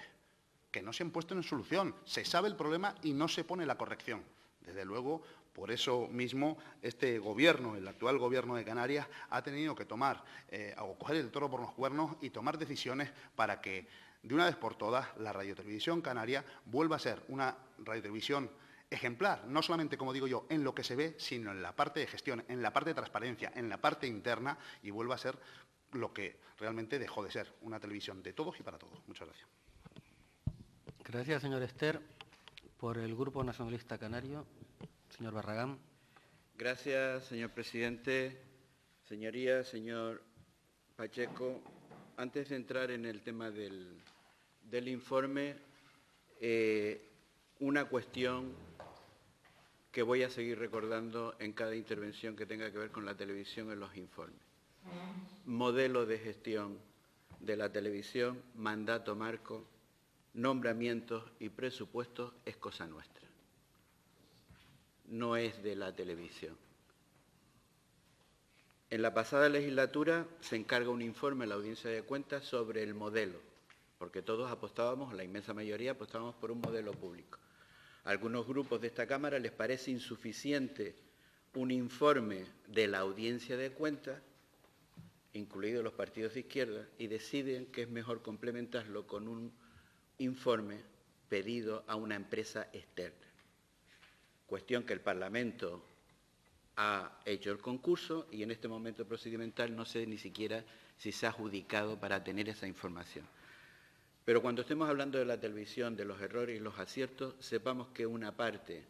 que no se han puesto en solución. Se sabe el problema y no se pone la corrección. Desde luego, por eso mismo, este Gobierno, el actual Gobierno de Canarias, ha tenido que tomar, o coger el toro por los cuernos y tomar decisiones para que, de una vez por todas, la radiotelevisión canaria vuelva a ser una radiotelevisión ejemplar, no solamente, como digo yo, en lo que se ve, sino en la parte de gestión, en la parte de transparencia, en la parte interna, y vuelva a ser lo que realmente dejó de ser, una televisión de todos y para todos. Muchas gracias. Gracias, señor Ester. Por el Grupo Nacionalista Canario, señor Barragán. Gracias, señor presidente. Señorías, señor Pacheco, antes de entrar en el tema del informe, una cuestión que voy a seguir recordando en cada intervención que tenga que ver con la televisión en los informes. Modelo de gestión de la televisión, mandato marco, nombramientos y presupuestos es cosa nuestra. No es de la televisión. En la pasada legislatura se encarga un informe a la Audiencia de Cuentas sobre el modelo, porque todos apostábamos, la inmensa mayoría apostábamos por un modelo público. A algunos grupos de esta Cámara les parece insuficiente un informe de la Audiencia de Cuentas, incluidos los partidos de izquierda, y deciden que es mejor complementarlo con un informe pedido a una empresa externa. Cuestión que el Parlamento ha hecho el concurso y en este momento procedimental no sé ni siquiera si se ha adjudicado para tener esa información. Pero cuando estemos hablando de la televisión, de los errores y los aciertos, sepamos que una parte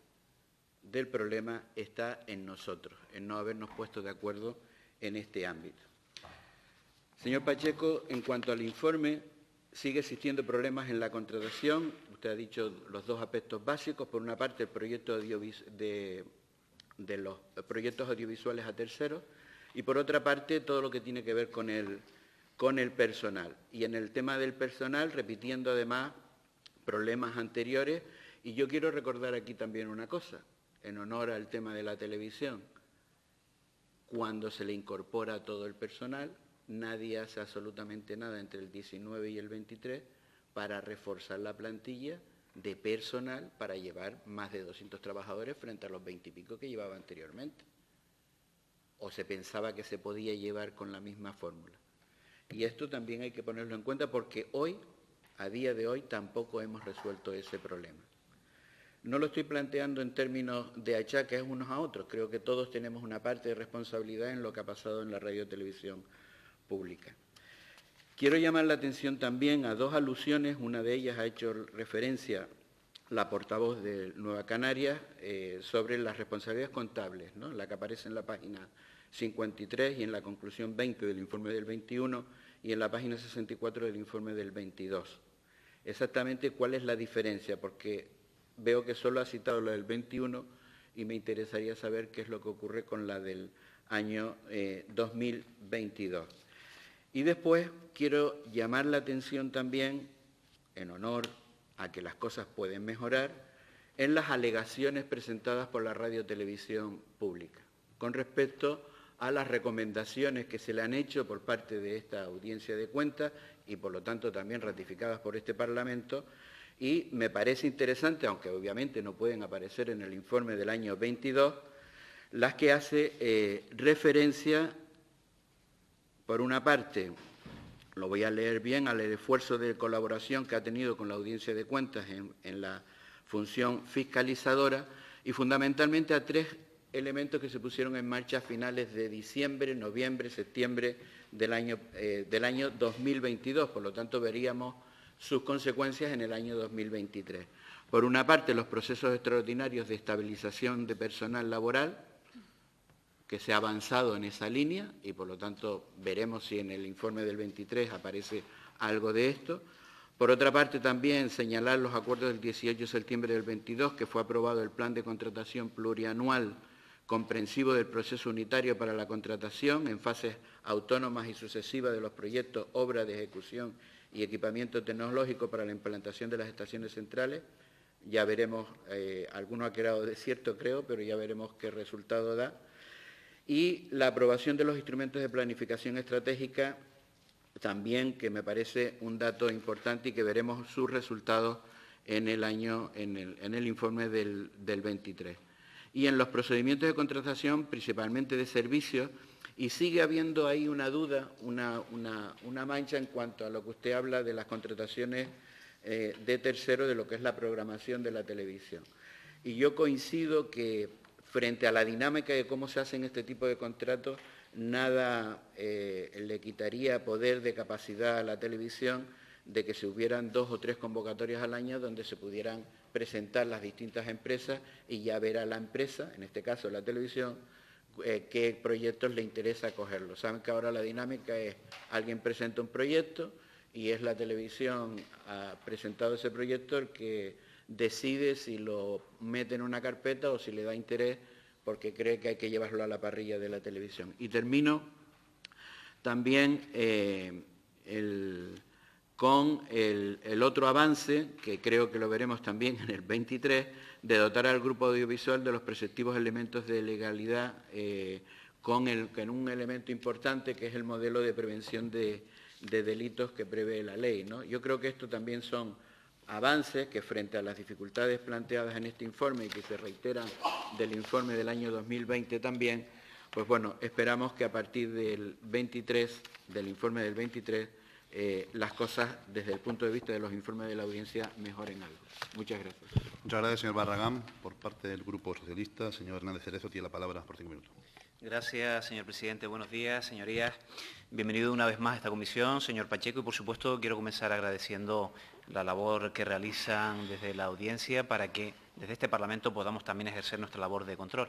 del problema está en nosotros, en no habernos puesto de acuerdo en este ámbito. Señor Pacheco, en cuanto al informe, sigue existiendo problemas en la contratación. Usted ha dicho los dos aspectos básicos. Por una parte, el proyecto de los proyectos audiovisuales a terceros y, por otra parte, todo lo que tiene que ver con el personal. Y en el tema del personal, repitiendo además problemas anteriores, y yo quiero recordar aquí también una cosa, en honor al tema de la televisión. Cuando se le incorpora a todo el personal, nadie hace absolutamente nada entre el 19 y el 23 para reforzar la plantilla de personal para llevar más de 200 trabajadores frente a los 20 y pico que llevaba anteriormente. O se pensaba que se podía llevar con la misma fórmula. Y esto también hay que ponerlo en cuenta porque hoy, a día de hoy, tampoco hemos resuelto ese problema. No lo estoy planteando en términos de achaques unos a otros. Creo que todos tenemos una parte de responsabilidad en lo que ha pasado en la radiotelevisión pública. Quiero llamar la atención también a dos alusiones. Una de ellas ha hecho referencia la portavoz de Nueva Canarias sobre las responsabilidades contables, ¿no? La que aparece en la página 53 y en la conclusión 20 del informe del 21 y en la página 64 del informe del 22. Exactamente cuál es la diferencia, porque veo que solo ha citado la del 21 y me interesaría saber qué es lo que ocurre con la del año 2022. Y después quiero llamar la atención también, en honor a que las cosas pueden mejorar, en las alegaciones presentadas por la radiotelevisión pública, con respecto a las recomendaciones que se le han hecho por parte de esta Audiencia de Cuentas y, por lo tanto, también ratificadas por este Parlamento. Y me parece interesante, aunque obviamente no pueden aparecer en el informe del año 22, las que hace referencia, por una parte, lo voy a leer bien, al esfuerzo de colaboración que ha tenido con la Audiencia de Cuentas en la función fiscalizadora y fundamentalmente a tres elementos que se pusieron en marcha a finales de diciembre, noviembre, septiembre del año 2022. Por lo tanto, veríamos sus consecuencias en el año 2023. Por una parte, los procesos extraordinarios de estabilización de personal laboral, que se ha avanzado en esa línea y, por lo tanto, veremos si en el informe del 23 aparece algo de esto. Por otra parte, también señalar los acuerdos del 18 de septiembre del 22, que fue aprobado el Plan de Contratación Plurianual comprensivo del proceso unitario para la contratación en fases autónomas y sucesivas de los proyectos, obras de ejecución y equipamiento tecnológico para la implantación de las estaciones centrales. Ya veremos, alguno ha quedado desierto, creo, pero ya veremos qué resultado da. Y la aprobación de los instrumentos de planificación estratégica, también, que me parece un dato importante y que veremos sus resultados en el informe del 23. Y en los procedimientos de contratación, principalmente de servicios, y sigue habiendo ahí una duda, una mancha en cuanto a lo que usted habla de las contrataciones de terceros, de lo que es la programación de la televisión. Y yo coincido que frente a la dinámica de cómo se hacen este tipo de contratos, nada le quitaría poder de capacidad a la televisión de que se hubieran 2 o 3 convocatorias al año donde se pudieran presentar las distintas empresas y ya ver a la empresa, en este caso la televisión, qué proyectos le interesa cogerlo. Saben que ahora la dinámica es, alguien presenta un proyecto y es la televisión, ha presentado ese proyecto, el que decide si lo mete en una carpeta o si le da interés porque cree que hay que llevarlo a la parrilla de la televisión. Y termino también con el otro avance, que creo que lo veremos también en el 23, de dotar al grupo audiovisual de los preceptivos elementos de legalidad con un elemento importante que es el modelo de prevención de delitos que prevé la ley, ¿no? Yo creo que esto también son avances que frente a las dificultades planteadas en este informe y que se reiteran del informe del año 2020 también, pues bueno, esperamos que a partir del 23, del informe del 23, las cosas desde el punto de vista de los informes de la audiencia mejoren algo. Muchas gracias. Muchas gracias, señor Barragán. Por parte del Grupo Socialista, señor Hernández Cerezo, tiene la palabra por 5 minutos. Gracias, señor presidente. Buenos días, señorías. Bienvenido una vez más a esta comisión, señor Pacheco, y por supuesto quiero comenzar agradeciendo la labor que realizan desde la audiencia para que desde este Parlamento podamos también ejercer nuestra labor de control.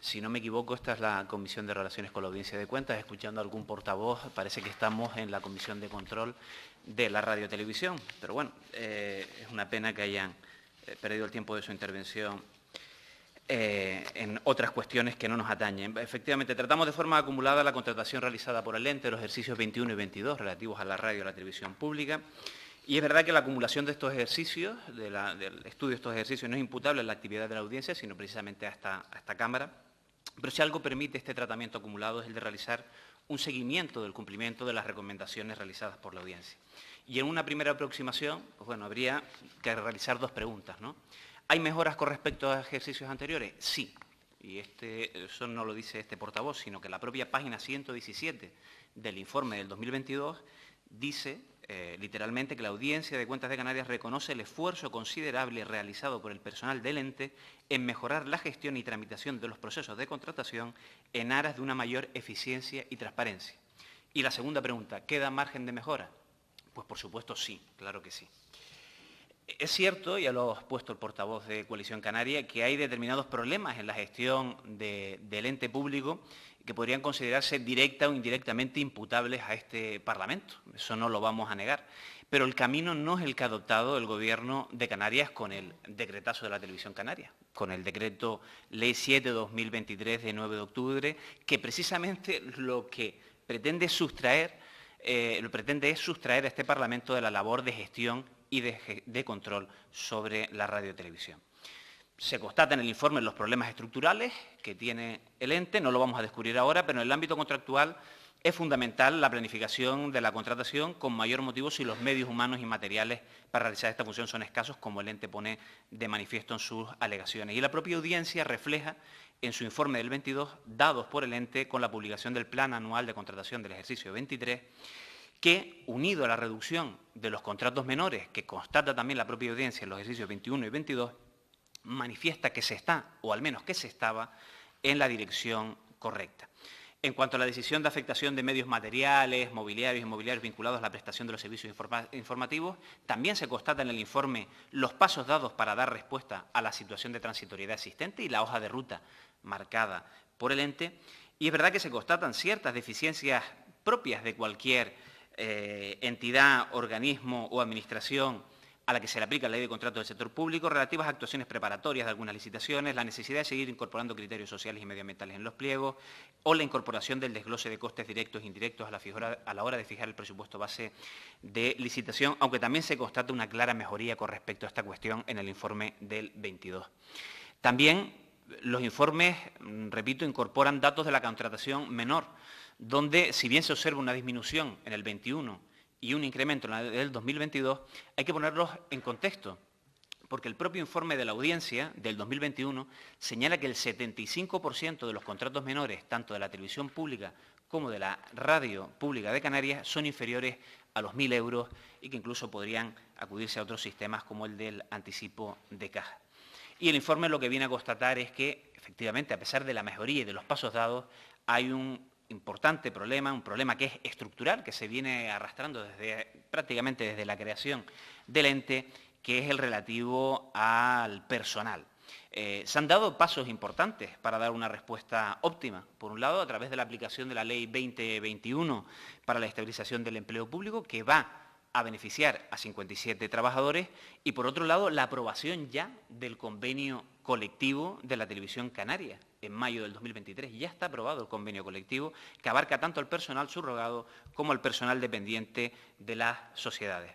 Si no me equivoco, esta es la Comisión de Relaciones con la Audiencia de Cuentas. Escuchando a algún portavoz, parece que estamos en la Comisión de Control de la Radio-Televisión. Pero bueno, es una pena que hayan perdido el tiempo de su intervención en otras cuestiones que no nos atañen. Efectivamente, tratamos de forma acumulada la contratación realizada por el ente, los ejercicios 21 y 22 relativos a la radio y a la televisión pública. Y es verdad que la acumulación de estos ejercicios, del estudio de estos ejercicios, no es imputable a la actividad de la audiencia, sino precisamente a esta Cámara. Pero si algo permite este tratamiento acumulado es el de realizar un seguimiento del cumplimiento de las recomendaciones realizadas por la audiencia. Y en una primera aproximación, pues bueno, habría que realizar 2 preguntas, ¿no? ¿Hay mejoras con respecto a ejercicios anteriores? Sí. Y eso no lo dice este portavoz, sino que la propia página 117 del informe del 2022 dice literalmente que la Audiencia de Cuentas de Canarias reconoce el esfuerzo considerable realizado por el personal del ente en mejorar la gestión y tramitación de los procesos de contratación en aras de una mayor eficiencia y transparencia. Y la segunda pregunta, ¿queda margen de mejora? Pues por supuesto sí, claro que sí. Es cierto, ya lo ha puesto el portavoz de Coalición Canaria, que hay determinados problemas en la gestión del ente público que podrían considerarse directa o indirectamente imputables a este Parlamento. Eso no lo vamos a negar. Pero el camino no es el que ha adoptado el Gobierno de Canarias con el decretazo de la Televisión Canaria, con el decreto Ley 7/2023 de 9 de octubre, que precisamente lo que pretende es sustraer a este Parlamento de la labor de gestión y de control sobre la radio y televisión. Se constata en el informe los problemas estructurales que tiene el ente, no lo vamos a descubrir ahora, pero en el ámbito contractual es fundamental la planificación de la contratación, con mayor motivo si los medios humanos y materiales para realizar esta función son escasos, como el ente pone de manifiesto en sus alegaciones. Y la propia audiencia refleja en su informe del 22, dados por el ente con la publicación del Plan Anual de Contratación del ejercicio 23, que, unido a la reducción de los contratos menores, que constata también la propia audiencia en los ejercicios 21 y 22, manifiesta que se está, o al menos que se estaba, en la dirección correcta. En cuanto a la decisión de afectación de medios materiales, mobiliarios y inmobiliarios vinculados a la prestación de los servicios informativos, también se constata en el informe los pasos dados para dar respuesta a la situación de transitoriedad existente y la hoja de ruta marcada por el ente. Y es verdad que se constatan ciertas deficiencias propias de cualquier entidad, organismo o administración a la que se le aplica la Ley de Contratos del Sector Público, relativas a actuaciones preparatorias de algunas licitaciones, la necesidad de seguir incorporando criterios sociales y medioambientales en los pliegos, o la incorporación del desglose de costes directos e indirectos a la hora de fijar el presupuesto base de licitación, aunque también se constata una clara mejoría con respecto a esta cuestión en el informe del 22. También los informes, repito, incorporan datos de la contratación menor, donde, si bien se observa una disminución en el 21 y un incremento en el 2022, hay que ponerlos en contexto, porque el propio informe de la audiencia del 2021 señala que el 75% de los contratos menores, tanto de la televisión pública como de la radio pública de Canarias, son inferiores a los 1.000 euros y que incluso podrían acudirse a otros sistemas como el del anticipo de caja. Y el informe lo que viene a constatar es que, efectivamente, a pesar de la mejoría y de los pasos dados, hay un importante problema, un problema que es estructural, que se viene arrastrando prácticamente desde la creación del ente, que es el relativo al personal. Se han dado pasos importantes para dar una respuesta óptima. Por un lado, a través de la aplicación de la Ley 2021 para la estabilización del empleo público, que va a beneficiar a 57 trabajadores, y por otro lado, la aprobación ya del convenio colectivo de la televisión canaria en mayo del 2023. Ya está aprobado el convenio colectivo que abarca tanto al personal subrogado como al personal dependiente de las sociedades.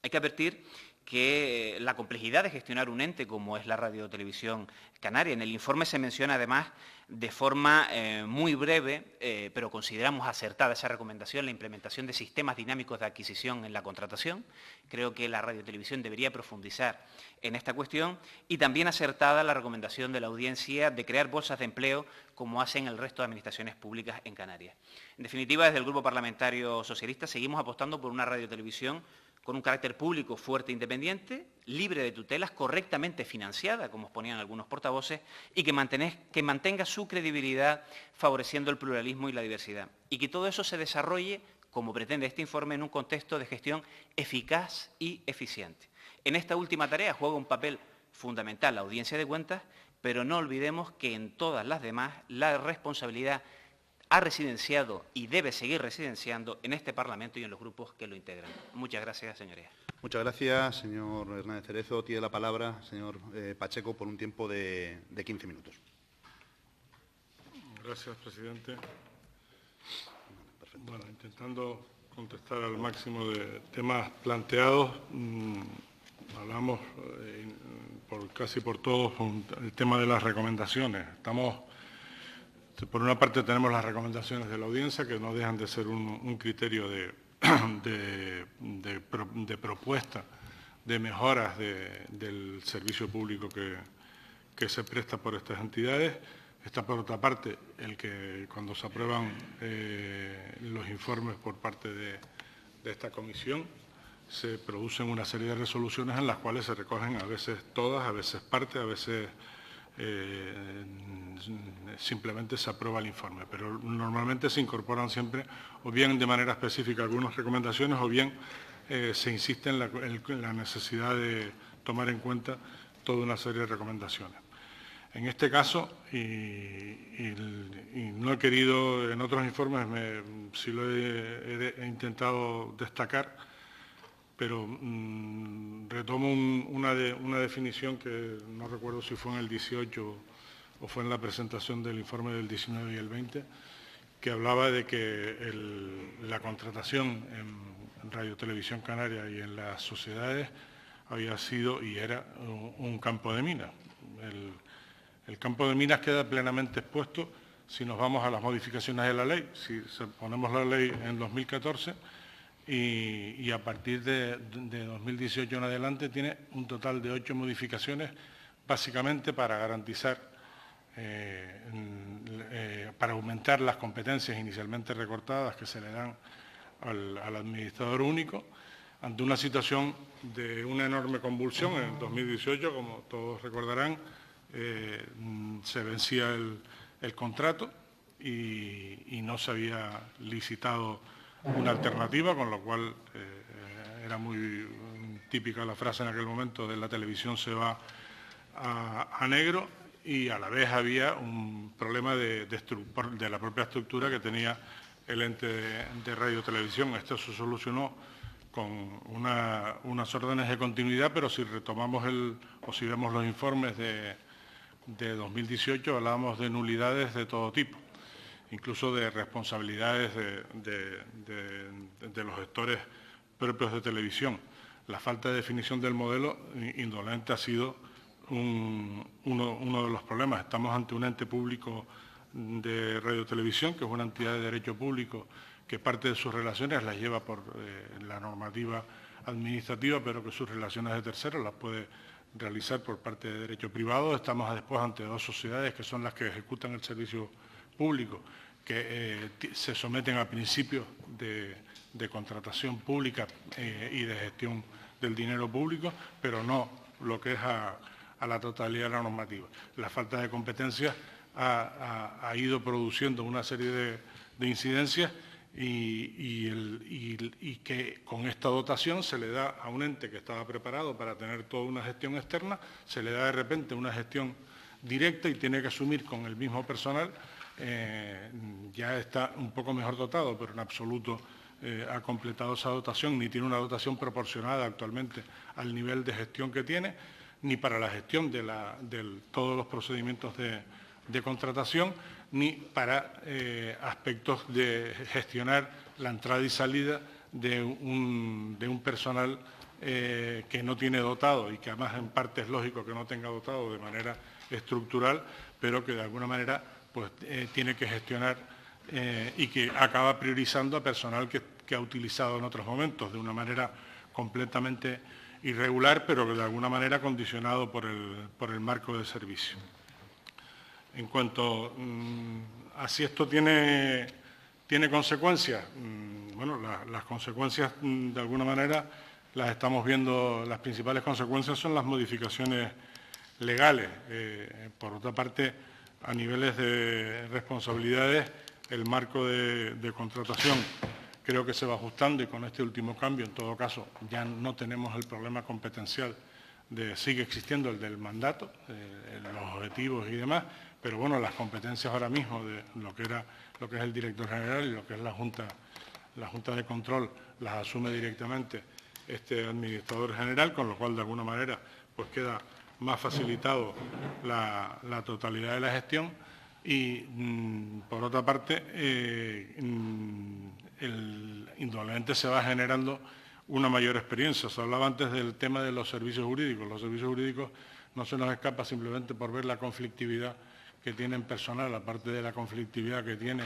Hay que advertir que la complejidad de gestionar un ente como es la Radio-Televisión Canaria. En el informe se menciona además de forma muy breve, pero consideramos acertada esa recomendación, la implementación de sistemas dinámicos de adquisición en la contratación. Creo que la Radio-Televisión debería profundizar en esta cuestión, y también acertada la recomendación de la audiencia de crear bolsas de empleo como hacen el resto de administraciones públicas en Canarias. En definitiva, desde el Grupo Parlamentario Socialista seguimos apostando por una Radio-Televisión con un carácter público fuerte e independiente, libre de tutelas, correctamente financiada, como exponían algunos portavoces, y que mantenga su credibilidad favoreciendo el pluralismo y la diversidad. Y que todo eso se desarrolle, como pretende este informe, en un contexto de gestión eficaz y eficiente. En esta última tarea juega un papel fundamental la audiencia de cuentas, pero no olvidemos que en todas las demás la responsabilidad ha residenciado y debe seguir residenciando en este Parlamento y en los grupos que lo integran. Muchas gracias, señorías. Muchas gracias, señor Hernández Cerezo. Tiene la palabra, señor Pacheco, por un tiempo de 15 minutos. Gracias, presidente. Bueno, intentando contestar al máximo de temas planteados, hablamos casi por todos el tema de las recomendaciones. Por una parte tenemos las recomendaciones de la audiencia, que no dejan de ser un criterio de propuesta, de mejoras del servicio público que se presta por estas entidades. Está, por otra parte, el que cuando se aprueban los informes por parte de esta comisión, se producen una serie de resoluciones en las cuales se recogen a veces todas, a veces parte, a veces simplemente se aprueba el informe, pero normalmente se incorporan siempre, o bien de manera específica, algunas recomendaciones, o bien se insiste en la necesidad de tomar en cuenta toda una serie de recomendaciones. En este caso, y no he querido, en otros informes sí lo he intentado destacar, pero retomo una definición que no recuerdo si fue en el 18 o fue en la presentación del informe del 19 y el 20, que hablaba de que la contratación en Radio Televisión Canaria y en las sociedades había sido y era un campo de minas. El campo de minas queda plenamente expuesto si nos vamos a las modificaciones de la ley. Si ponemos la ley en 2014, y a partir de 2018 en adelante tiene un total de 8 modificaciones, básicamente para garantizar, para aumentar las competencias inicialmente recortadas que se le dan al administrador único, ante una situación de una enorme convulsión. En el 2018, como todos recordarán, se vencía el contrato y no se había licitado una alternativa, con lo cual era muy típica la frase en aquel momento de la televisión se va a negro, y a la vez había un problema de la propia estructura que tenía el ente de radio y televisión. Esto se solucionó con unas órdenes de continuidad, pero si retomamos o si vemos los informes de 2018, hablábamos de nulidades de todo tipo, incluso de responsabilidades de los gestores propios de televisión. La falta de definición del modelo, indudablemente, ha sido uno de los problemas. Estamos ante un ente público de radio y televisión, que es una entidad de derecho público, que parte de sus relaciones las lleva por la normativa administrativa, pero que sus relaciones de terceros las puede realizar por parte de derecho privado. Estamos después ante dos sociedades que son las que ejecutan el servicio público, que se someten a principios de contratación pública y de gestión del dinero público, pero no lo que es a la totalidad de la normativa. La falta de competencia ha ido produciendo una serie de incidencias y que con esta dotación se le da a un ente que estaba preparado para tener toda una gestión externa, se le da de repente una gestión directa y tiene que asumir con el mismo personal. Ya está un poco mejor dotado, pero en absoluto ha completado esa dotación, ni tiene una dotación proporcionada actualmente al nivel de gestión que tiene, ni para la gestión de todos los procedimientos de contratación, ni para aspectos de gestionar la entrada y salida de un personal que no tiene dotado y que además en parte es lógico que no tenga dotado de manera estructural, pero que de alguna manera pues, tiene que gestionar y que acaba priorizando a personal que ha utilizado en otros momentos de una manera completamente irregular, pero que de alguna manera condicionado por el marco de servicio. En cuanto a si esto tiene consecuencias, bueno, las consecuencias de alguna manera las estamos viendo. Las principales consecuencias son las modificaciones legales. Por otra parte, a niveles de responsabilidades, el marco de contratación creo que se va ajustando y con este último cambio, en todo caso, ya no tenemos el problema competencial, sigue existiendo el del mandato, los objetivos y demás, pero bueno, las competencias ahora mismo de lo que es el director general y lo que es la Junta de Control las asume directamente este administrador general, con lo cual de alguna manera pues queda más facilitado la totalidad de la gestión y por otra parte indudablemente se va generando una mayor experiencia. Se hablaba antes del tema de los servicios jurídicos. Los servicios jurídicos no se nos escapa simplemente por ver la conflictividad que tiene en personal, aparte de la conflictividad que tiene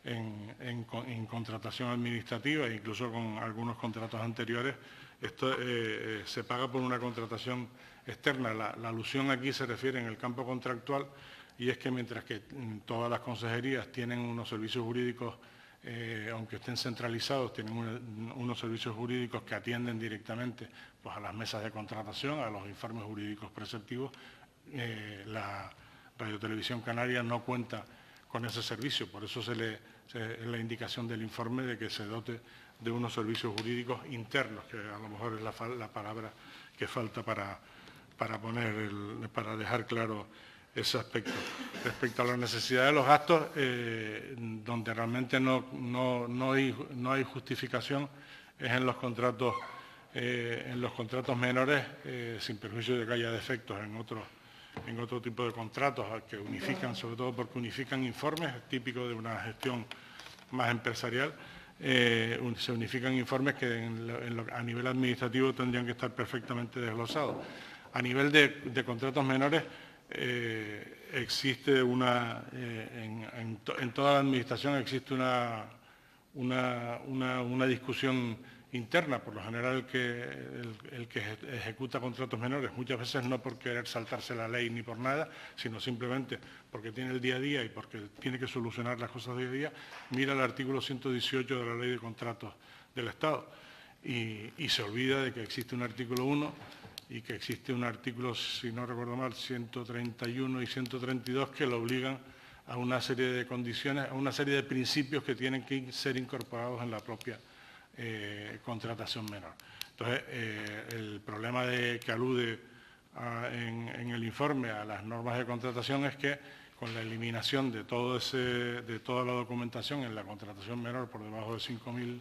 en contratación administrativa e incluso con algunos contratos anteriores. Esto se paga por una contratación externa. La alusión aquí se refiere en el campo contractual y es que mientras que todas las consejerías tienen unos servicios jurídicos, aunque estén centralizados, tienen unos servicios jurídicos que atienden directamente pues, a las mesas de contratación, a los informes jurídicos preceptivos. La Radio Televisión Canaria no cuenta con ese servicio, por eso es la indicación del informe de que se dote de unos servicios jurídicos internos, que a lo mejor es la palabra que falta para dejar claro ese aspecto. Respecto a la necesidad de los gastos, donde realmente no hay justificación es en los contratos menores, sin perjuicio de que haya defectos en otro tipo de contratos que unifican, sobre todo porque unifican informes, típicos de una gestión más empresarial. Se unifican informes que a nivel administrativo tendrían que estar perfectamente desglosados. A nivel de contratos menores, existe en toda la administración existe una discusión interna. Por lo general el que ejecuta contratos menores, muchas veces no por querer saltarse la ley ni por nada, sino simplemente porque tiene el día a día y porque tiene que solucionar las cosas día a día, mira el artículo 118 de la Ley de Contratos del Estado y se olvida de que existe un artículo 1 y que existe un artículo, si no recuerdo mal, 131 y 132 que lo obligan a una serie de condiciones, a una serie de principios que tienen que ser incorporados en la propia contratación menor. Entonces, el problema que alude en el informe a las normas de contratación es que con la eliminación de toda la documentación en la contratación menor por debajo de 5.000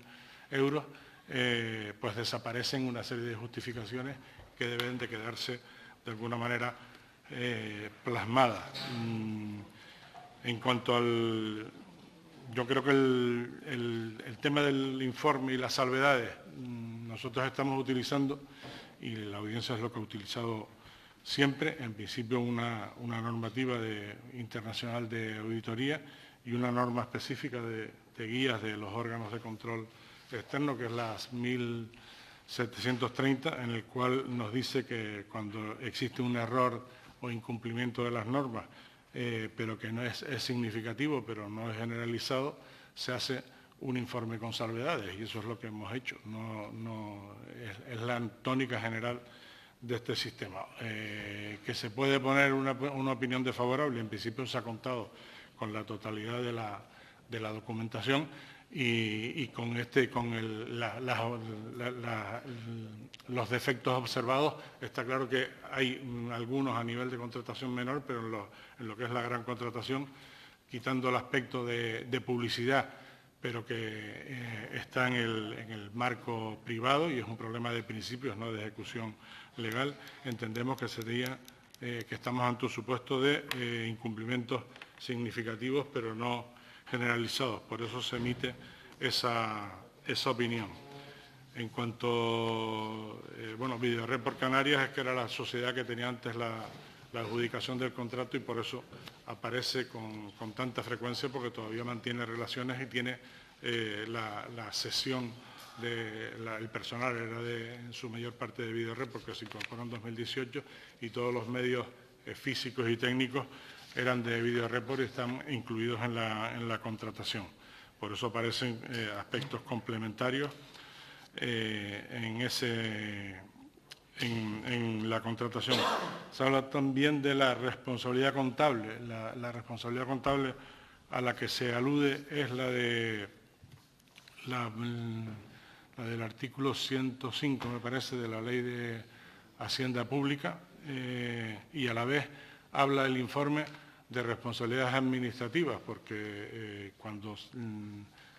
euros, pues desaparecen una serie de justificaciones que deben de quedarse de alguna manera plasmadas. En cuanto al... Yo creo que el tema del informe y las salvedades, nosotros estamos utilizando, y la audiencia es lo que ha utilizado siempre, en principio una normativa internacional de auditoría y una norma específica de guías de los órganos de control externo, que es la 1730, en el cual nos dice que cuando existe un error o incumplimiento de las normas, pero que no es significativo, pero no es generalizado, se hace un informe con salvedades, y eso es lo que hemos hecho. Es la tónica general de este sistema. Que se puede poner una opinión desfavorable, en principio se ha contado con la totalidad de la documentación y con los defectos observados. Está claro que hay algunos a nivel de contratación menor, pero en lo que es la gran contratación, quitando el aspecto de publicidad, pero que está en el marco privado y es un problema de principios, no de ejecución legal, entendemos que sería que estamos ante un supuesto de incumplimientos significativos, pero no generalizados. Por eso se emite esa opinión. En cuanto, Videored por Canarias es que era la sociedad que tenía antes la adjudicación del contrato y por eso aparece con tanta frecuencia, porque todavía mantiene relaciones y tiene la cesión el personal era en su mayor parte de Videored, porque se incorporó en 2018 y todos los medios físicos y técnicos eran de Videored y están incluidos en la contratación. Por eso aparecen aspectos complementarios en la contratación. Se habla también de la responsabilidad contable. La responsabilidad contable a la que se alude es la del artículo 105, me parece, de la Ley de Hacienda Pública, y a la vez habla el informe de responsabilidades administrativas, porque cuando,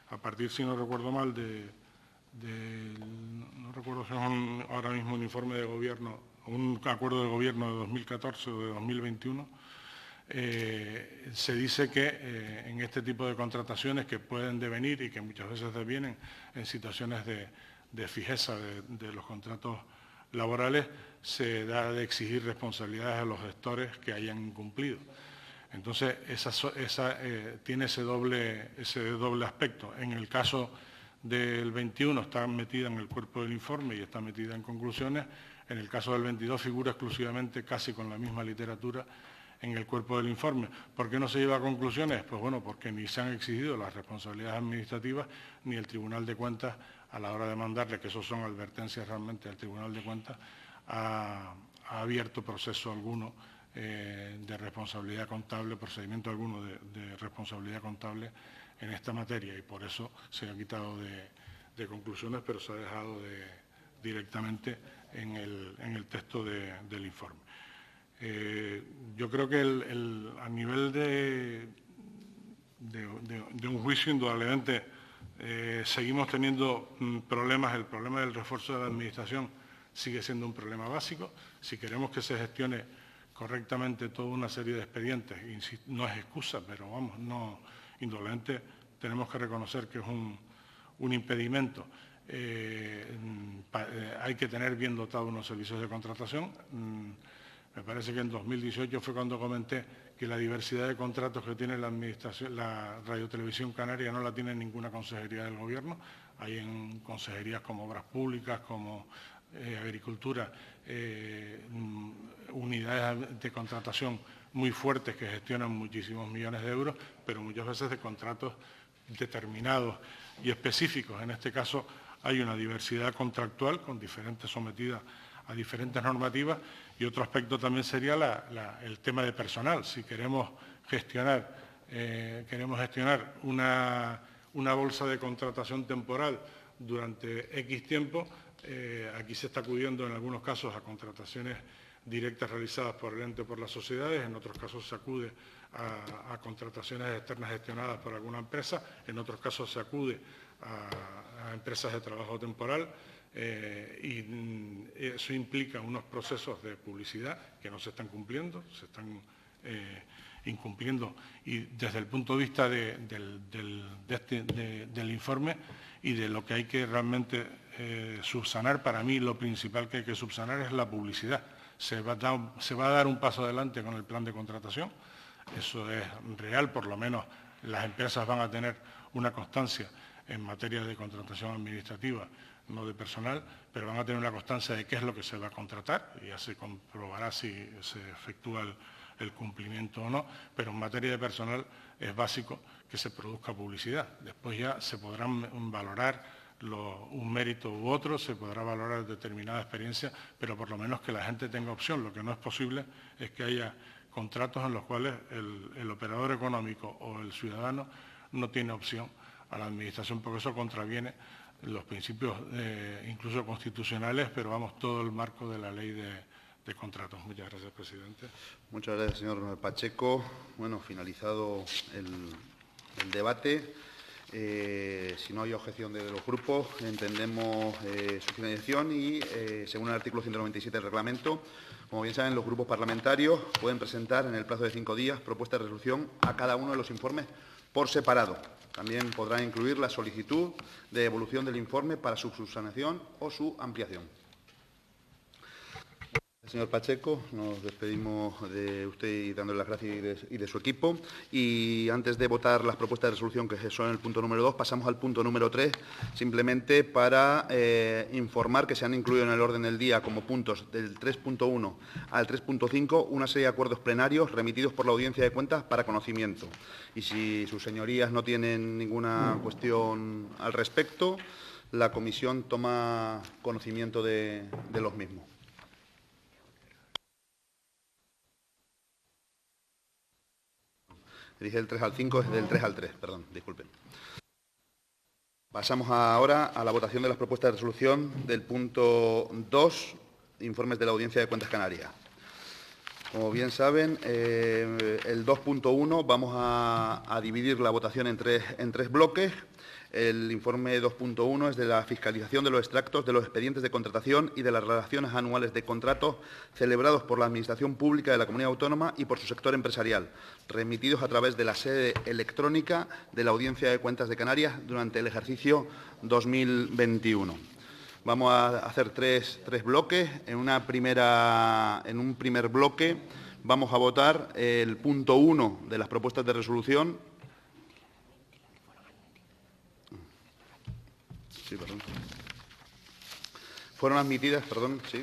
a partir, si no recuerdo mal, no recuerdo si es ahora mismo un informe de gobierno, un acuerdo de gobierno de 2014 o de 2021, se dice que en este tipo de contrataciones que pueden devenir y que muchas veces devienen en situaciones de fijeza de los contratos laborales, se da de exigir responsabilidades a los gestores que hayan incumplido. Entonces, tiene ese doble aspecto. En el caso del 21 está metida en el cuerpo del informe y está metida en conclusiones. En el caso del 22 figura exclusivamente, casi con la misma literatura, en el cuerpo del informe. ¿Por qué no se lleva a conclusiones? Pues bueno, porque ni se han exigido las responsabilidades administrativas, ni el Tribunal de Cuentas, a la hora de mandarle, que eso son advertencias realmente al Tribunal de Cuentas, ha abierto proceso alguno de responsabilidad contable, procedimiento alguno de responsabilidad contable en esta materia, y por eso se ha quitado de conclusiones, pero se ha dejado directamente en el texto del informe. Yo creo que a nivel de un juicio, indudablemente, seguimos teniendo problemas. El problema del refuerzo de la Administración sigue siendo un problema básico. Si queremos que se gestione correctamente toda una serie de expedientes, no es excusa, pero vamos, no, indudablemente tenemos que reconocer que es un impedimento. Hay que tener bien dotados unos servicios de contratación. Me parece que en 2018 fue cuando comenté que la diversidad de contratos que tiene la Administración, la Radiotelevisión Canaria, no la tiene ninguna consejería del Gobierno. Hay en consejerías como Obras Públicas, como Agricultura, unidades de contratación muy fuertes que gestionan muchísimos millones de euros, pero muchas veces de contratos determinados y específicos. En este caso hay una diversidad contractual sometida a diferentes normativas, y otro aspecto también sería el tema de personal. Si queremos gestionar una bolsa de contratación temporal durante X tiempo, aquí se está acudiendo en algunos casos a contrataciones directas realizadas por el ente o por las sociedades, en otros casos se acude a contrataciones externas gestionadas por alguna empresa, en otros casos se acude a empresas de trabajo temporal, y eso implica unos procesos de publicidad que no se están cumpliendo, se están incumpliendo, y desde el punto de vista del informe y de lo que hay que realmente subsanar, para mí lo principal que hay que subsanar es la publicidad. Se va a dar un paso adelante con el plan de contratación, eso es real, por lo menos las empresas van a tener una constancia en materia de contratación administrativa, no de personal, pero van a tener una constancia de qué es lo que se va a contratar y ya se comprobará si se efectúa el cumplimiento o no, pero en materia de personal es básico que se produzca publicidad. Después ya se podrán valorar un mérito u otro, se podrá valorar determinada experiencia, pero por lo menos que la gente tenga opción. Lo que no es posible es que haya contratos en los cuales el operador económico o el ciudadano no tiene opción a la Administración, porque eso contraviene los principios incluso constitucionales, pero vamos, todo el marco de la ley de contratos. Muchas gracias, presidente. Muchas gracias, señor Pacheco. Bueno, finalizado el debate. Si no hay objeción de los grupos, entendemos su finalización y, según el artículo 197 del reglamento, como bien saben, los grupos parlamentarios pueden presentar en el plazo de 5 días propuestas de resolución a cada uno de los informes por separado. También podrán incluir la solicitud de devolución del informe para su subsanación o su ampliación. Señor Pacheco, nos despedimos de usted y dándole las gracias y de su equipo. Y antes de votar las propuestas de resolución, que son el punto número 2, pasamos al punto número 3, simplemente para informar que se han incluido en el orden del día como puntos del 3.1 al 3.5 una serie de acuerdos plenarios remitidos por la Audiencia de Cuentas para conocimiento. Y si sus señorías no tienen ninguna cuestión al respecto, la comisión toma conocimiento de los mismos. Dije del 3 al 5, es del 3 al 3, perdón, disculpen. Pasamos ahora a la votación de las propuestas de resolución del punto 2, informes de la Audiencia de Cuentas Canarias. Como bien saben, el 2.1 vamos a dividir la votación en tres bloques. El informe 2.1 es de la fiscalización de los extractos de los expedientes de contratación y de las relaciones anuales de contratos celebrados por la Administración Pública de la Comunidad Autónoma y por su sector empresarial, remitidos a través de la sede electrónica de la Audiencia de Cuentas de Canarias durante el ejercicio 2021. Vamos a hacer tres bloques. En un primer bloque vamos a votar el punto 1 de las propuestas de resolución. Sí, perdón. Fueron admitidas, perdón, sí,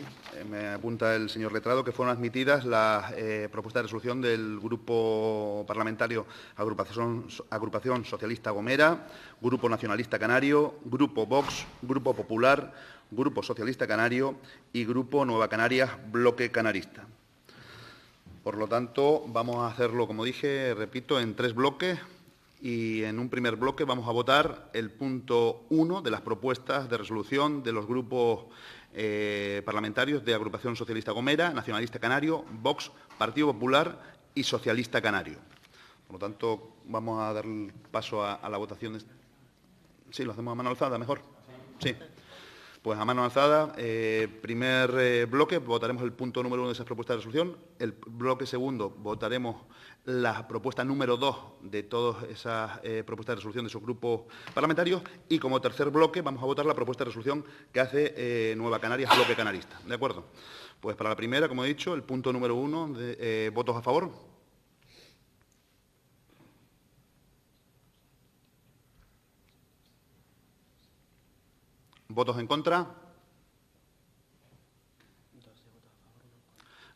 me apunta el señor letrado, que fueron admitidas las propuestas de resolución del Grupo Parlamentario Agrupación Socialista Gomera, Grupo Nacionalista Canario, Grupo Vox, Grupo Popular, Grupo Socialista Canario y Grupo Nueva Canarias, Bloque Canarista. Por lo tanto, vamos a hacerlo, como dije, repito, en tres bloques. Y en un primer bloque vamos a votar el punto 1 de las propuestas de resolución de los grupos parlamentarios de Agrupación Socialista Gomera, Nacionalista Canario, Vox, Partido Popular y Socialista Canario. Por lo tanto, vamos a dar paso a la votación. Sí, lo hacemos a mano alzada, mejor. Sí. Pues a mano alzada, primer bloque, votaremos el punto número 1 de esas propuestas de resolución. El bloque segundo, votaremos la propuesta número 2 de todas esas propuestas de resolución de esos grupos parlamentarios. Y como tercer bloque, vamos a votar la propuesta de resolución que hace Nueva Canarias, Bloque Canarista. ¿De acuerdo? Pues para la primera, como he dicho, el punto número 1, ¿votos a favor? ¿Votos en contra?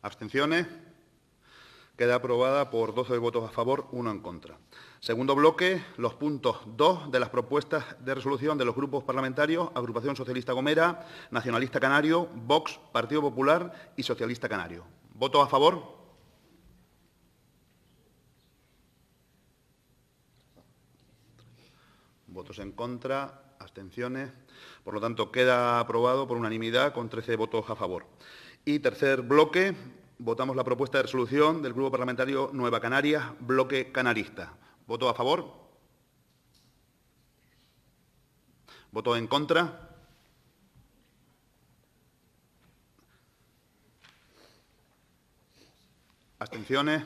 ¿Abstenciones? Queda aprobada por 12 votos a favor, 1 en contra. Segundo bloque, los puntos 2 de las propuestas de resolución de los grupos parlamentarios Agrupación Socialista Gomera, Nacionalista Canario, Vox, Partido Popular y Socialista Canario. ¿Votos a favor? ¿Votos en contra? ¿Abstenciones? Por lo tanto, queda aprobado por unanimidad con 13 votos a favor. Y tercer bloque, votamos la propuesta de resolución del Grupo Parlamentario Nueva Canarias, bloque canarista. ¿Voto a favor? ¿Voto en contra? ¿Abstenciones?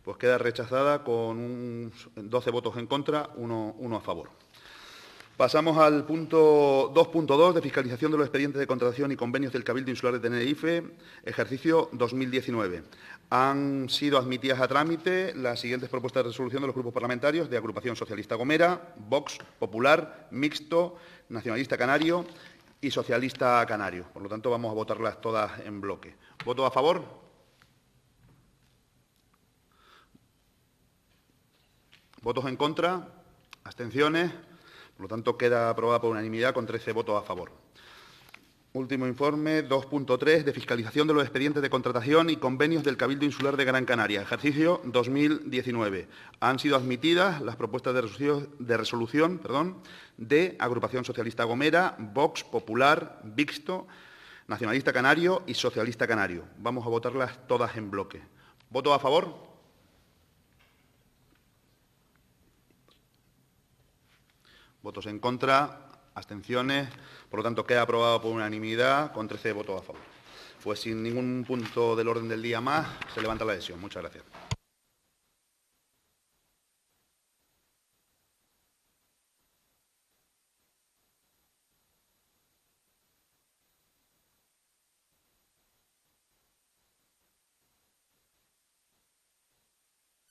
Pues queda rechazada con 12 votos en contra, uno a favor. Pasamos al punto 2.2 de fiscalización de los expedientes de contratación y convenios del Cabildo Insular de Tenerife, ejercicio 2019. Han sido admitidas a trámite las siguientes propuestas de resolución de los grupos parlamentarios de Agrupación Socialista Gomera, Vox, Popular, Mixto, Nacionalista Canario y Socialista Canario. Por lo tanto, vamos a votarlas todas en bloque. ¿Voto a favor? ¿Votos en contra? ¿Abstenciones? Por lo tanto, queda aprobada por unanimidad con 13 votos a favor. Último informe, 2.3, de fiscalización de los expedientes de contratación y convenios del Cabildo Insular de Gran Canaria, ejercicio 2019. Han sido admitidas las propuestas de resolución de Agrupación Socialista Gomera, Vox, Popular, Mixto, Nacionalista Canario y Socialista Canario. Vamos a votarlas todas en bloque. ¿Voto a favor? ¿Votos en contra? ¿Abstenciones? Por lo tanto, queda aprobado por unanimidad con 13 votos a favor. Pues sin ningún punto del orden del día más, se levanta la sesión. Muchas gracias.